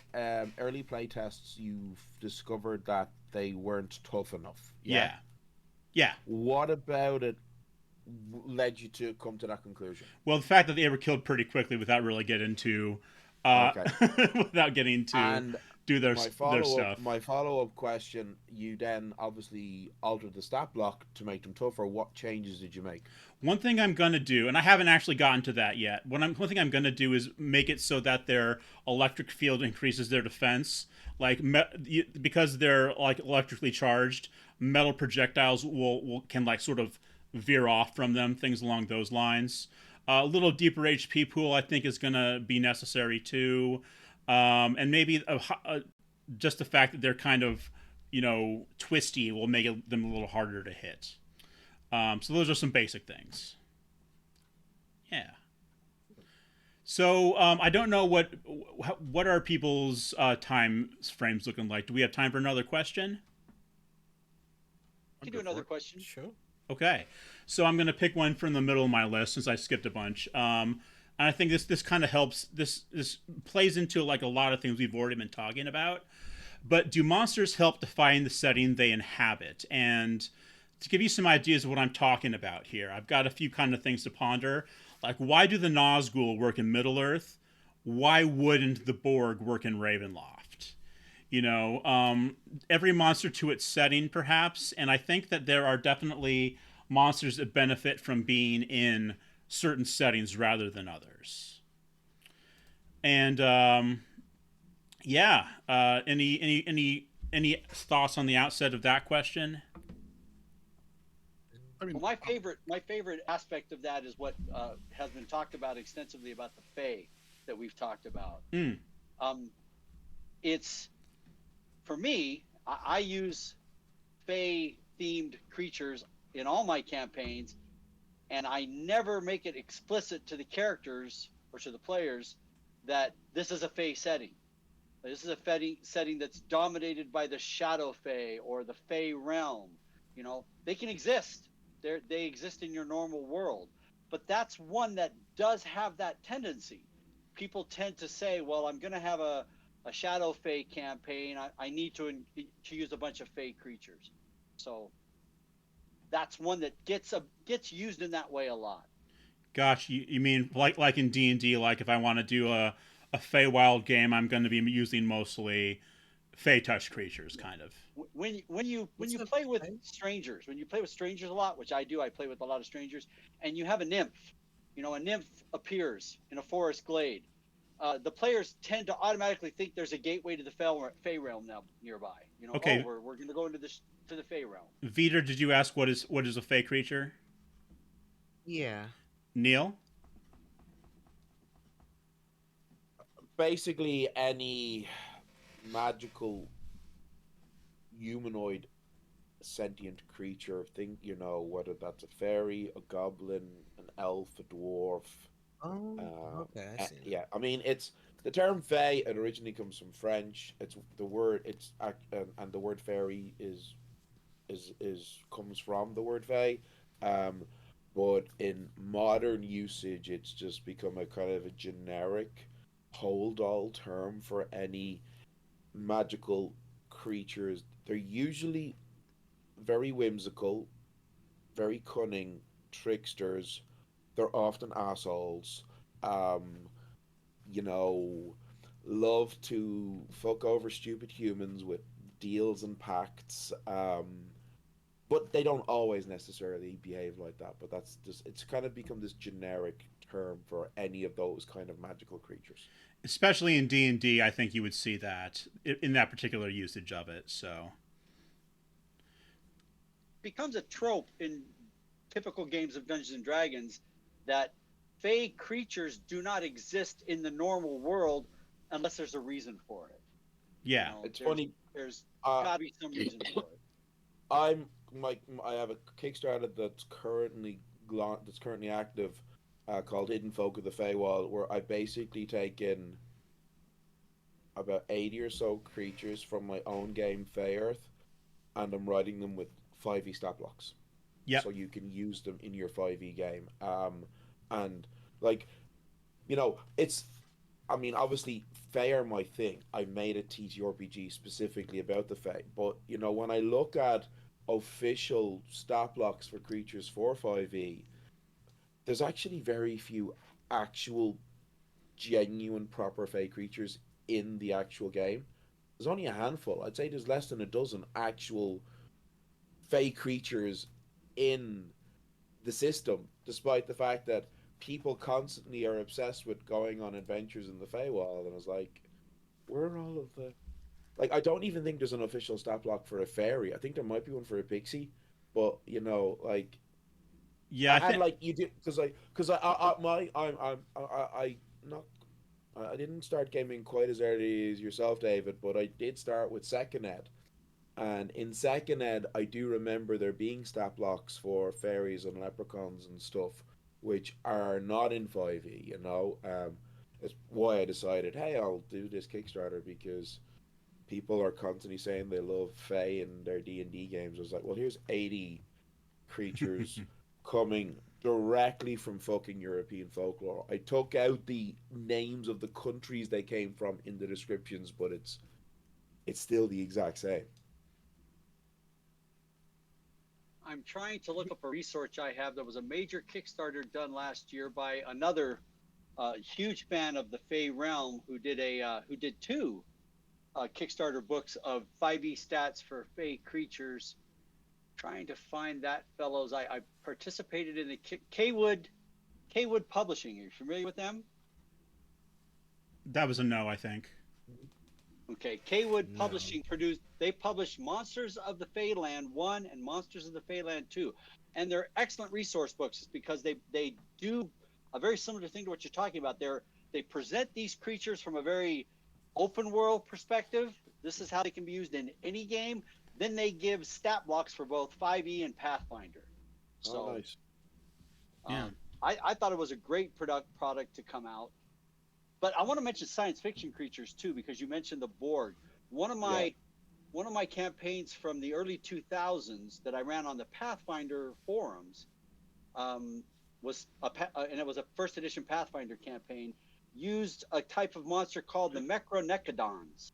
early play tests you've discovered that they weren't tough enough. Yeah. What about it led you to come to that conclusion? Well, the fact that they were killed pretty quickly without really getting to, without getting to do their stuff. My follow-up question: you then obviously altered the stat block to make them tougher. What changes did you make? One thing I'm gonna do, and I haven't actually gotten to that yet. One thing I'm gonna do is make it so that their electric field increases their defense. Like because they're like electrically charged, metal projectiles can like sort of veer off from them. Things along those lines. A little deeper HP pool, I think, is going to be necessary too. And maybe just the fact that they're kind of, twisty will make them a little harder to hit. So those are some basic things. Yeah. So I don't know what are people's time frames looking like. Do we have time for another question? You can do another question. Sure. Okay, so I'm going to pick one from the middle of my list since I skipped a bunch. And I think this kind of helps. This plays into like a lot of things we've already been talking about. But do monsters help define the setting they inhabit? And to give you some ideas of what I'm talking about here, I've got a few kind of things to ponder. Like, why do the Nazgul work in Middle Earth? Why wouldn't the Borg work in Ravenloft? Every monster to its setting, perhaps. And I think that there are definitely monsters that benefit from being in certain settings rather than others. And yeah, any thoughts on the outset of that question? I mean, Well, my favorite aspect of that is what has been talked about extensively about the Fey that we've talked about. Mm. It's for me. I use Fey themed creatures in all my campaigns, and I never make it explicit to the characters or to the players that this is a Fey setting. This is a Fey setting that's dominated by the Shadow Fey or the Fey realm. They can exist. They exist in your normal world, but that's one that does have that tendency. People tend to say, "Well, I'm going to have a Shadow Fey campaign. I need to use a bunch of Fey creatures." So that's one that gets used in that way a lot. Gosh, you mean like in D&D, like if I want to do a Feywild game, I'm going to be using mostly Fey touch creatures, kind of. When you play with strangers, a lot, which I do, I play with a lot of strangers, and you have a nymph. A nymph appears in a forest glade. The players tend to automatically think there's a gateway to the Fey realm now nearby. Okay. We're going to go into the Fey realm. Vetur, did you ask what is a Fey creature? Yeah. Neil? Basically, any magical humanoid sentient creature. Think, whether that's a fairy, a goblin, an elf, a dwarf. Oh, okay. I see. Yeah, I mean, it's the term "fey." It originally comes from French. It's the word. And the word "fairy" is comes from the word "fey." But in modern usage, it's just become a kind of a generic hold-all term for any magical creatures. They're usually very whimsical, very cunning tricksters. They're often assholes. Um, love to fuck over stupid humans with deals and pacts. But they don't always necessarily behave like that. But it's kind of become this generic term for any of those kind of magical creatures. Especially in D&D, I think you would see that in that particular usage of it. So Becomes a trope in typical games of Dungeons and Dragons that Fey creatures do not exist in the normal world unless there's a reason for it. yeah, It's funny. There's gotta be some reason for it. I have a Kickstarter that's currently active, called Hidden Folk of the Feywild, where I basically taken about 80 or so creatures from my own game, Fey Earth, and I'm writing them with 5e stat blocks. Yep. So you can use them in your 5e game. And it's, I mean, obviously Fey are my thing. I made a TTRPG specifically about the Fey, but when I look at official stat blocks for creatures for 5e, there's actually very few actual genuine proper Fey creatures in the actual game. There's only a handful. I'd say there's less than a dozen actual Fey creatures in the system, despite the fact that people constantly are obsessed with going on adventures in the Feywild. And I was like, where are all of the... Like, I don't even think there's an official stat block for a fairy. I think there might be one for a pixie, but Yeah, I And think like you did, I not I didn't start gaming quite as early as yourself, David, but I did start with second ed. And in second ed, I do remember there being stat blocks for fairies and leprechauns and stuff, which are not in 5e. It's why I decided, hey, I'll do this Kickstarter because people are constantly saying they love Fey and their D&D games. I was like, well, here's 80 creatures coming directly from fucking European folklore. I took out the names of the countries they came from in the descriptions, but it's still the exact same. I'm trying to look up a research I have. There was a major Kickstarter done last year by another huge fan of the Fey realm who did two Kickstarter books of 5e stats for Fey creatures. Trying to find that fellows. I participated in the Kwood Publishing. Are you familiar with them? that was a no. I think. Okay, Kwood No. Publishing they published Monsters of the Feyland 1 and Monsters of the Feyland 2. And they're excellent resource books because they do a very similar thing to what you're talking about. They present these creatures from a very open world perspective. This is how they can be used in any game. Then they give stat blocks for both 5e and Pathfinder. So Nice. Yeah. I thought it was a great product to come out. But I want to mention science fiction creatures too, because you mentioned the Borg. One of my campaigns from the early 2000s that I ran on the Pathfinder forums was and it was a first edition Pathfinder campaign, used a type of monster called the Mechronecodons.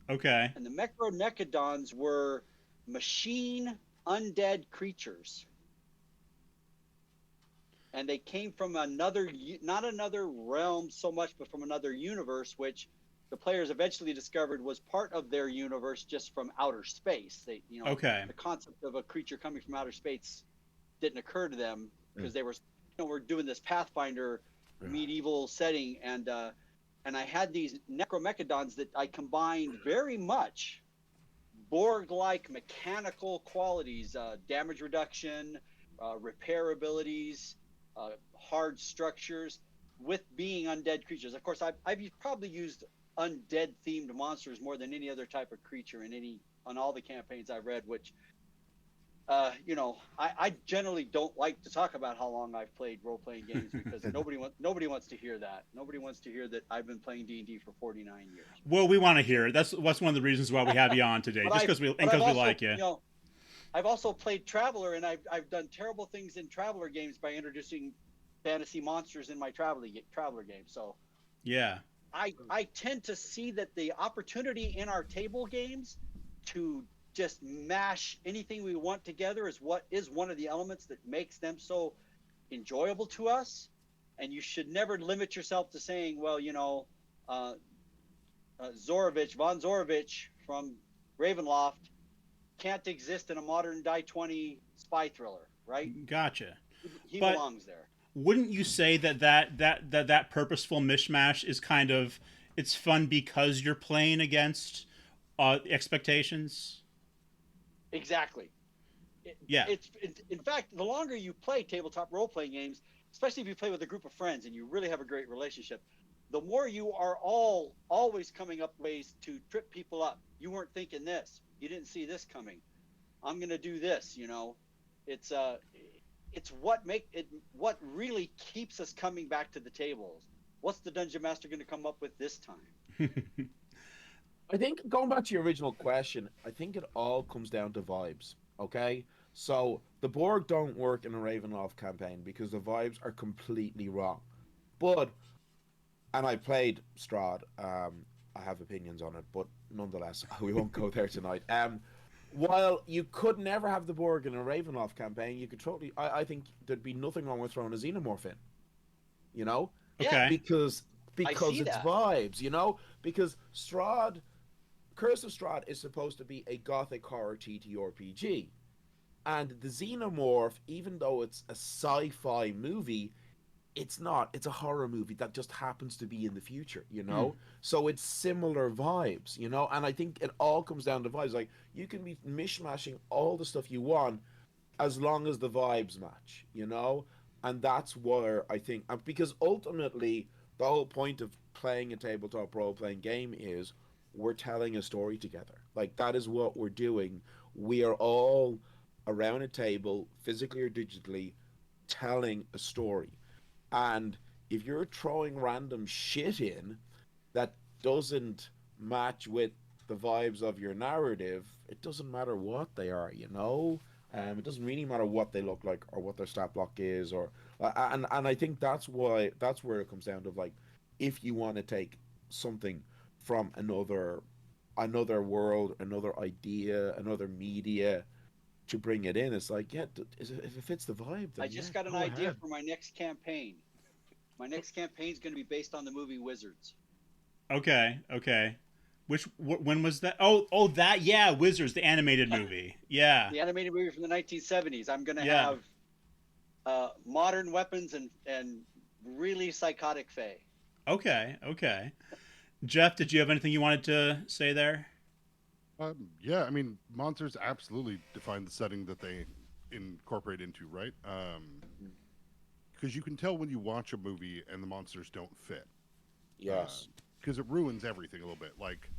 Okay. And the Mechronecodons were machine undead creatures. And they came from not another realm so much, but from another universe, which the players eventually discovered was part of their universe, just from outer space. Okay. The concept of a creature coming from outer space didn't occur to them because they were, we're doing this Pathfinder medieval setting, and I had these Necromechadons that I combined very much Borg-like mechanical qualities, damage reduction, repair abilities, hard structures, with being undead creatures. Of course, I've probably used undead themed monsters more than any other type of creature on all the campaigns I read, which I generally don't like to talk about how long I've played role-playing games because nobody wants to hear that. Nobody wants to hear that I've been playing D&D for 49 years. Well, we want to hear it. That's one of the reasons why we have you on today, just because we like you. I've also played Traveler, and I've done terrible things in Traveler games by introducing fantasy monsters in my Traveler game. So yeah, I tend to see that the opportunity in our table games to just mash anything we want together is one of the elements that makes them so enjoyable to us. And you should never limit yourself to saying, well, von Zorovich from Ravenloft can't exist in a modern die 20 spy thriller, right? Gotcha. He belongs there. Wouldn't you say that purposeful mishmash is kind of, it's fun because you're playing against expectations? Exactly. In fact, the longer you play tabletop role-playing games, especially if you play with a group of friends and you really have a great relationship, the more you are always coming up ways to trip people up. You weren't thinking this. You didn't see this coming. I'm going to do this, It's what really keeps us coming back to the tables. What's the dungeon master going to come up with this time? I think, going back to your original question, I think it all comes down to vibes, okay? So the Borg don't work in a Ravenloft campaign because the vibes are completely wrong. And I played Strahd. I have opinions on it, but nonetheless, we won't go there tonight. While you could never have the Borg in a Ravenloft campaign, you could totally. I think there'd be nothing wrong with throwing a xenomorph in. Okay. Because it's vibes. Because Strahd, Curse of Strahd is supposed to be a gothic horror TTRPG, and the xenomorph, even though it's a sci-fi movie, it's not. It's a horror movie that just happens to be in the future, So it's similar vibes, And I think it all comes down to vibes. Like, you can be mishmashing all the stuff you want, as long as the vibes match, and that's where I think, because ultimately the whole point of playing a tabletop role playing game is we're telling a story together. Like, that is what we're doing. We are all around a table, physically or digitally, telling a story. And if you're throwing random shit in that doesn't match with the vibes of your narrative, it doesn't matter what they are, it doesn't really matter what they look like or what their stat block is, or and I think that's where it comes down to, like, if you want to take something from another world, another idea, another media to bring it in, it's like, yeah, if it fits the vibe, then I yeah, just got an go idea ahead. for my next campaign. My next campaign is going to be based on the movie Wizards. Okay, okay. When was that? Oh, that, yeah, Wizards, the animated movie. Yeah, The animated movie from the 1970s. I'm going to yeah. have modern weapons and really psychotic Fey. Okay, okay. Jeph, did you have anything you wanted to say there? Yeah, I mean, monsters absolutely define the setting that they incorporate into, right? Because you can tell when you watch a movie and the monsters don't fit, Yes. because it ruins everything a little bit. Like,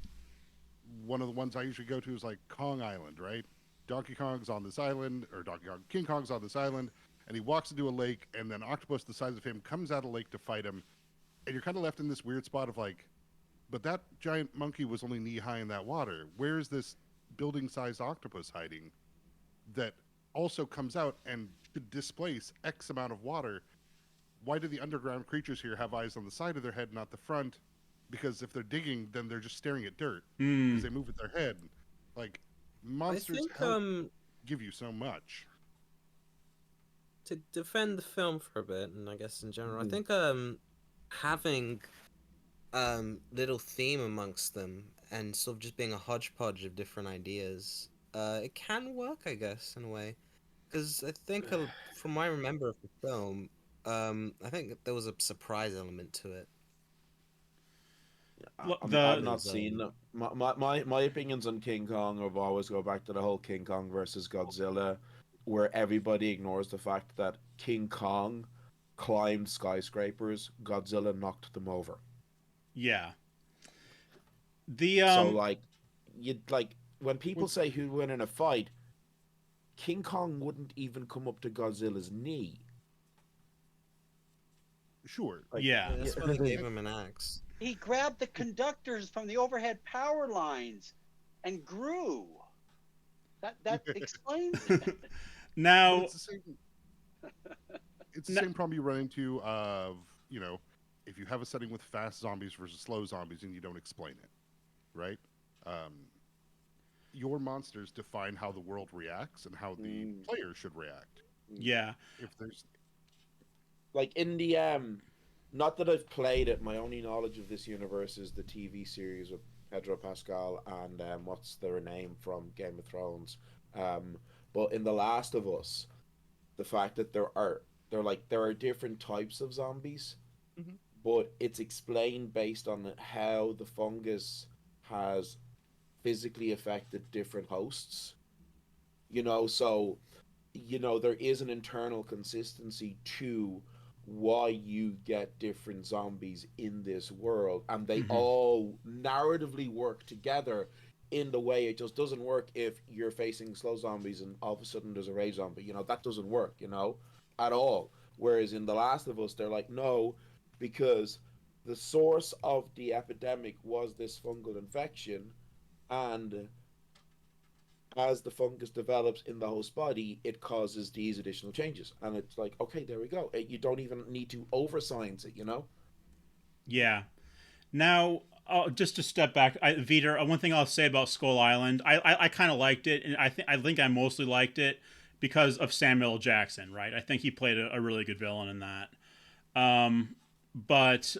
one of the ones I usually go to is like Kong Island, right? Donkey Kong's on this island, or King Kong's on this island, and he walks into a lake, and then octopus the size of him comes out of the lake to fight him, and you're kind of left in this weird spot of like, but that giant monkey was only knee high in that water. Where's this building-sized octopus hiding that also comes out and should displace X amount of water? Why do the underground creatures here have eyes on the side of their head, not the front? Because if they're digging, then they're just staring at dirt because Hmm. they move with their head. Like, I monsters think help give you so much. to defend the film for a bit, and I guess in general, I Mhm. think having little theme amongst them and sort of just being a hodgepodge of different ideas, it can work, I guess, in a way. Because I think from what I remember of the film, I think there was a surprise element to it. I've The not Because seen them. My opinions on King Kong have always go back to the whole King Kong versus Godzilla, where everybody ignores the fact that King Kong climbed skyscrapers, Godzilla knocked them over. yeah, the So, like, when people Well, say who win in a fight, King Kong wouldn't even come up to Godzilla's knee. sure. Like, yeah. that's why they gave him an axe. He grabbed the conductors from the overhead power lines and grew. That explains it. But Now, it's the same. It's the n- same problem you run into of, if you have a setting with fast zombies versus slow zombies and you don't explain it, right? Um, your monsters define how the world reacts and how the mm, player should react. yeah, If there's like in the not that I've played it, my only knowledge of this universe is the TV series with Pedro Pascal and what's their name from Game of Thrones. Um, but in The Last of Us, the fact that there are different types of zombies, Mhm. but it's explained based on how the fungus has physically affected different hosts. So there is an internal consistency to why you get different zombies in this world, and they hmm, all narratively work together in the way it just doesn't work if you're facing slow zombies and all of a sudden there's a rage zombie. That doesn't work, at all. Whereas in The Last of Us, they're like, no, because the source of the epidemic was this fungal infection, and as the fungus develops in the host body, it causes these additional changes. And it's like, okay, there we go. You don't even need to over science it. yeah. Now, just to step back, Vetur, one thing I'll say about Skull Island, I kind of liked it, and I think I mostly liked it because of Samuel L. Jackson, right? I think he played a really good villain in that. But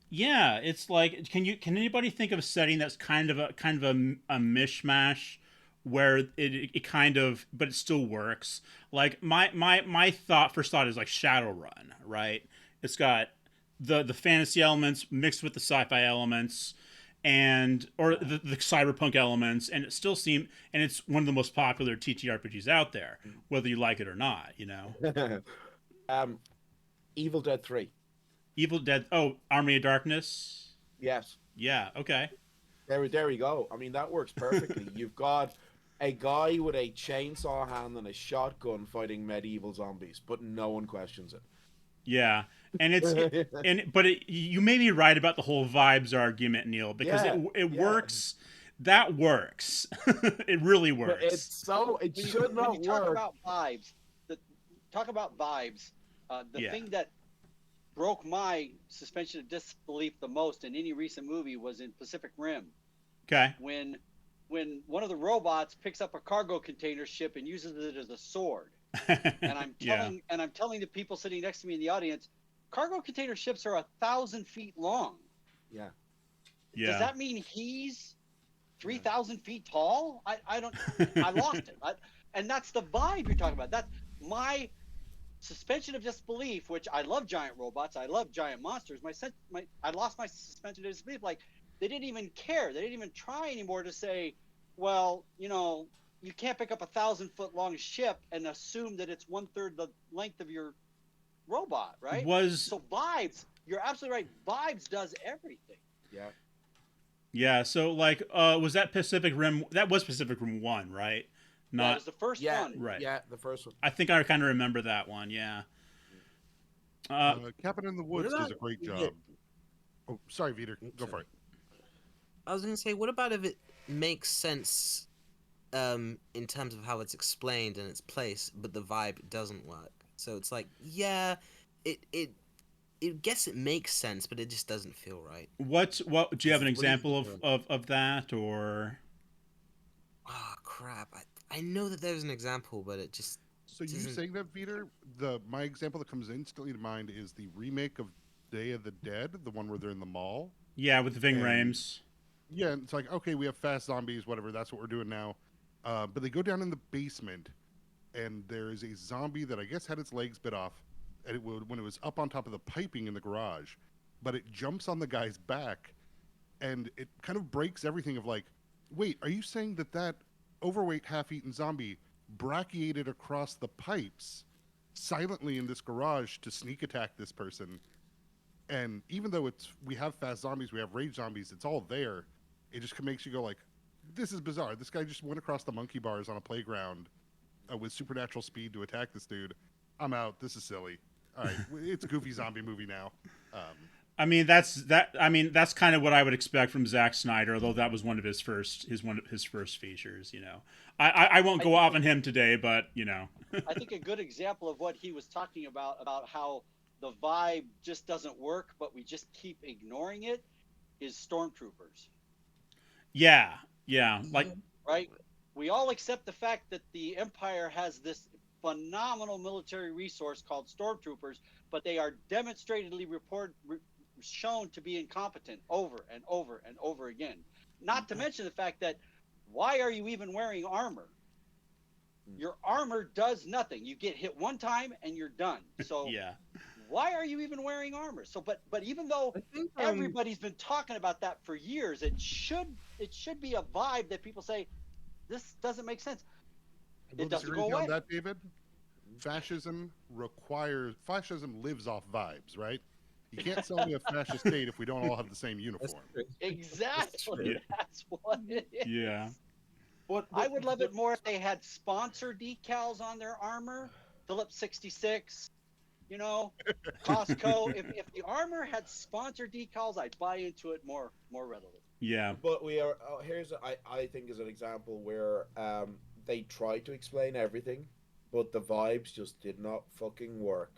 yeah, it's like, can anybody think of a setting that's kind of a mishmash where it kind of, but it still works? Like my first thought is like Shadowrun, right? It's got the fantasy elements mixed with the sci-fi elements, and or the cyberpunk elements, and it still seemed, and it's one of the most popular TTRPGs out there, whether you like it or not. You know, Evil Dead 3. Evil Dead. Oh, Army of Darkness. Yes. Yeah. Okay. There we go. I mean, that works perfectly. You've got a guy with a chainsaw hand and a shotgun fighting medieval zombies, but no one questions it. Yeah, and you may be right about the whole vibes argument, Neil, because it works. That works. It really works. But it should not when you work. Talk about vibes. The thing that broke my suspension of disbelief the most in any recent movie was in Pacific Rim. Okay. When one of the robots picks up a cargo container ship and uses it as a sword. And I'm telling the people sitting next to me in the audience, cargo container ships are 1,000 feet long. Yeah. Does that mean he's 3,000 feet tall? I lost it. And that's the vibe you're talking about. That's my suspension of disbelief, which I love giant robots. I love giant monsters. I lost my suspension of disbelief. Like, they didn't even care. They didn't even try anymore to say, well, you can't pick up 1,000-foot long ship and assume that it's 1/3 the length of your robot, right? So vibes, you're absolutely right. Vibes does everything. Yeah. Yeah. So like, was that Pacific Rim? That was Pacific Rim 1, right? Not. That was the first one. Right. Yeah, the first one. I think I kind of remember that one. Yeah. Cabin in the Woods does a great job. Oh, sorry, Vetur. Go for it. I was going to say, what about if it makes sense in terms of how it's explained and its place, but the vibe doesn't work? So it's like, yeah, it guess it makes sense, but it just doesn't feel right. What do you have an example of that, or? Oh crap! I know that there's an example, but it just. So you saying that, Vetur? My example that comes instantly to mind is the remake of Day of the Dead, the one where they're in the mall. Yeah, with Ving Rhames. Yeah, and it's like, okay, we have fast zombies, whatever. That's what we're doing now. But they go down in the basement, and there is a zombie that I guess had its legs bit off, and when it was up on top of the piping in the garage, but it jumps on the guy's back, and it kind of breaks everything of like, wait, are you saying that overweight, half-eaten zombie brachiated across the pipes silently in this garage to sneak attack this person? And even though we have fast zombies, we have rage zombies, it's all there. It just makes you go like, this is bizarre. This guy just went across the monkey bars on a playground with supernatural speed to attack this dude. I'm out. This is silly. All right, it's a goofy zombie movie now. I mean, that's kind of what I would expect from Zack Snyder, although that was one of his first features. I won't go off on him today, but I think a good example of what he was talking about how the vibe just doesn't work, but we just keep ignoring it, is Stormtroopers. Yeah, like, right. We all accept the fact that the Empire has this phenomenal military resource called Stormtroopers, but they are demonstratedly shown to be incompetent over and over and over again. Not to mention the fact that, why are you even wearing armor? Your armor does nothing. You get hit one time and you're done. So yeah. Why are you even wearing armor? So, but even though everybody's been talking about that for years, it should be a vibe that people say, this doesn't make sense. It doesn't go away. On that, David, fascism lives off vibes, right? You can't sell me a fascist state if we don't all have the same uniform. Exactly. That's what it is. Yeah. But I would love it more if they had sponsor decals on their armor. Phillips 66, Costco. If the armor had sponsor decals, I'd buy into it more readily. Yeah. But we are I think is an example where they tried to explain everything, but the vibes just did not fucking work,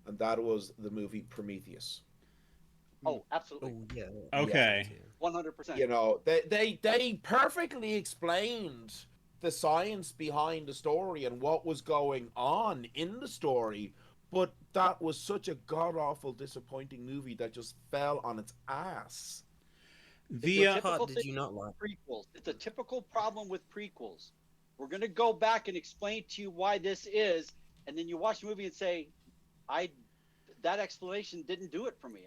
and that was the movie Prometheus. Oh, absolutely. Oh, yeah. Okay. 100%. They perfectly explained the science behind the story and what was going on in the story, but that was such a god-awful, disappointing movie that just fell on its ass. What part did you not like? Prequels. It's a typical problem with prequels. We're going to go back and explain to you why this is, and then you watch the movie and say, that explanation didn't do it for me.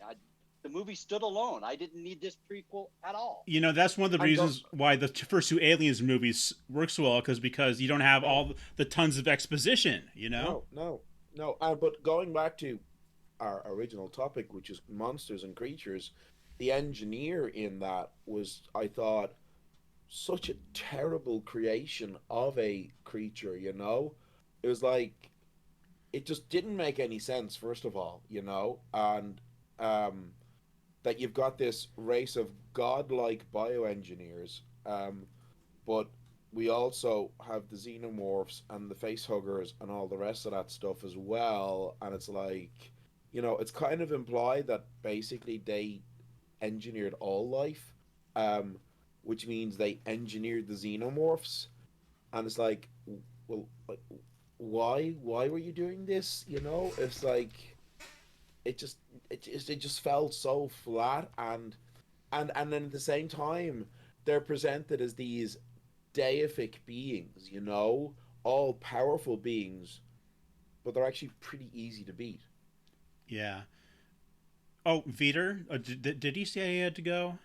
the movie stood alone. I didn't need this prequel at all. You know, that's one of the And reasons why the first two Aliens movies work so well, because you don't have all the tons of exposition. You know. No. But going back to our original topic, which is monsters and creatures, the engineer in that was, I thought, such a terrible creation of a creature. It was like it just didn't make any sense. First of all, and um, that you've got this race of godlike bioengineers, but we also have the xenomorphs and the facehuggers and all the rest of that stuff as well. And it's like, it's kind of implied that basically they engineered all life, um, which means they engineered the xenomorphs. And it's like, well, like, why were you doing this? It's like it just it just felt so flat, and then at the same time they're presented as these deific beings, all powerful beings, but they're actually pretty easy to beat. Yeah. Oh, Vetur, did he say he had to go?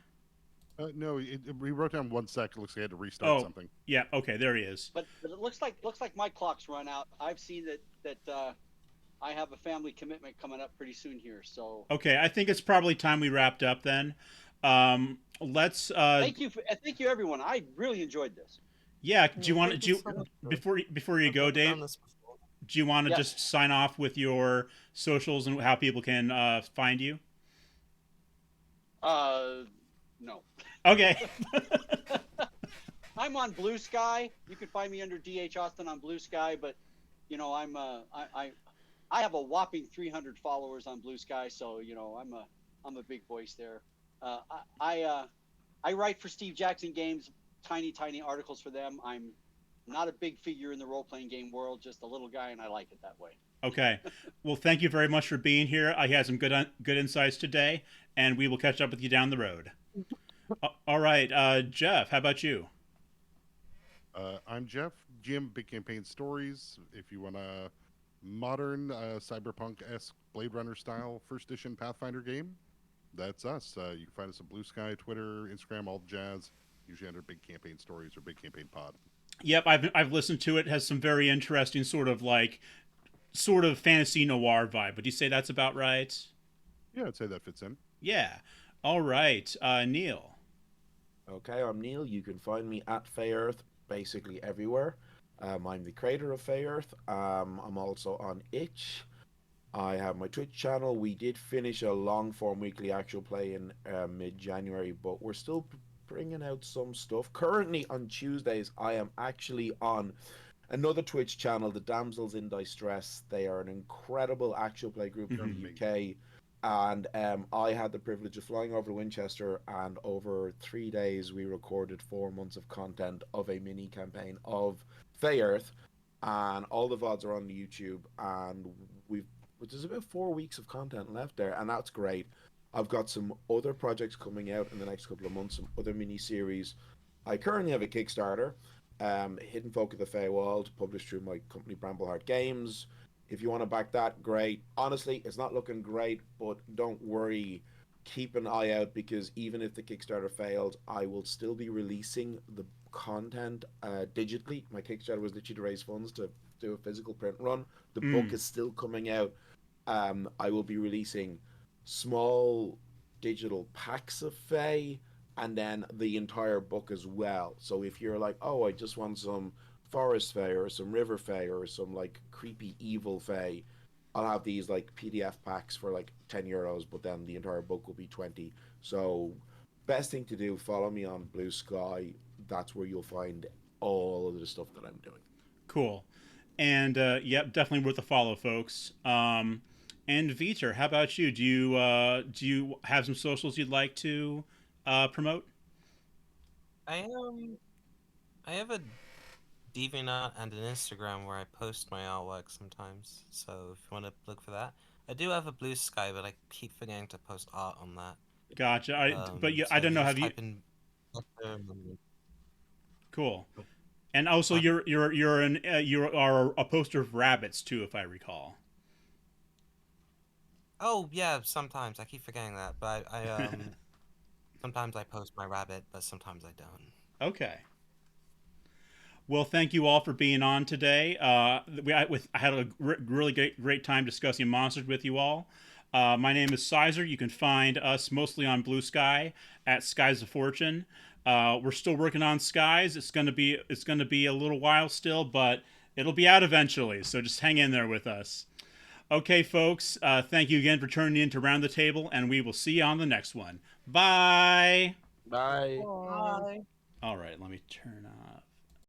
No, we wrote down 1 sec. It looks like I had to restart Oh, something. yeah. Okay, there he is. But it looks like my clock's run out. I've seen that I have a family commitment coming up pretty soon here. So Okay, I think it's probably time we wrapped up then. Let's. thank you everyone. I really enjoyed this. Yeah. Do you want Thank do you you, so much, bro. before you I've go, never Dave? done this before. Do you want to Yes. just sign off with your socials and how people can find you? No. Okay. I'm on Blue Sky. You can find me under DH Austin on Blue Sky, but I'm I have a whopping 300 followers on Blue Sky, so I'm a big voice there. I write for Steve Jackson Games, tiny articles for them. I'm not a big figure in the role playing game world, just a little guy, and I like it that way. Okay. Well, thank you very much for being here. I had some good insights today, and we will catch up with you down the road. All right, Jeph, how about you? I'm Jeph, GM Big Campaign Stories. If you want a modern cyberpunk-esque Blade Runner style first edition Pathfinder game, that's us. You can find us on Blue Sky, Twitter, Instagram, all the jazz. Usually under Big Campaign Stories or Big Campaign Pod. Yep, I've listened to it. It has some very interesting sort of fantasy noir vibe. Would you say that's about right? Yeah, I'd say that fits in. Yeah. All right, Neil. Okay, I'm Neil. You can find me at Fey Earth basically everywhere. I'm the creator of Fey Earth. I'm also on Itch. I have my Twitch channel. We did finish a long form weekly actual play in mid-January, but we're still bringing out some stuff. Currently on Tuesdays, I am actually on another Twitch channel, the Damsels in Distress. They are an incredible actual play group from the UK. And I had the privilege of flying over to Winchester, and over 3 days we recorded 4 months of content of a mini campaign of Fey Earth, and all the VODs are on YouTube, and there's about 4 weeks of content left there, and that's great. I've got some other projects coming out in the next couple of months, some other mini series. I currently have a Kickstarter, Hidden Folk of the Feywild, published through my company Brambleheart Games. If you want to back that, great. Honestly, it's not looking great, but don't worry. Keep an eye out, because even if the Kickstarter failed, I will still be releasing the content digitally. My Kickstarter was literally to raise funds to do a physical print run. The book is still coming out. I will be releasing small digital packs of Fae, and then the entire book as well. So if you're like, oh, I just want some forest Fae or some river Fae or some like creepy evil Fae, I'll have these like PDF packs for like €10, but then the entire book will be 20. So best thing to do, follow me on Blue Sky. That's where you'll find all of the stuff that I'm doing. Cool. And yep, definitely worth a follow, folks. And Vetur, how about you? Do you have some socials you'd like to promote? I have a DeviantArt and an Instagram where I post my artwork sometimes. So if you want to look for that, I do have a Blue Sky, but I keep forgetting to post art on that. Gotcha. But So I don't know. just Have you? type in Vetur and then- Cool. And also, you are a poster of rabbits too, if I recall. Oh yeah, sometimes I keep forgetting that, but I sometimes I post my rabbit, but sometimes I don't. Okay. Well, thank you all for being on today. I had a really great time discussing monsters with you all. My name is Syzer. You can find us mostly on Blue Sky at Skies of Fortune. We're still working on Skies. It's gonna be a little while still, but it'll be out eventually. So just hang in there with us. Okay, folks. Thank you again for turning in to Round the Table, and we will see you on the next one. Bye. Bye. Bye. All right. Let me turn off.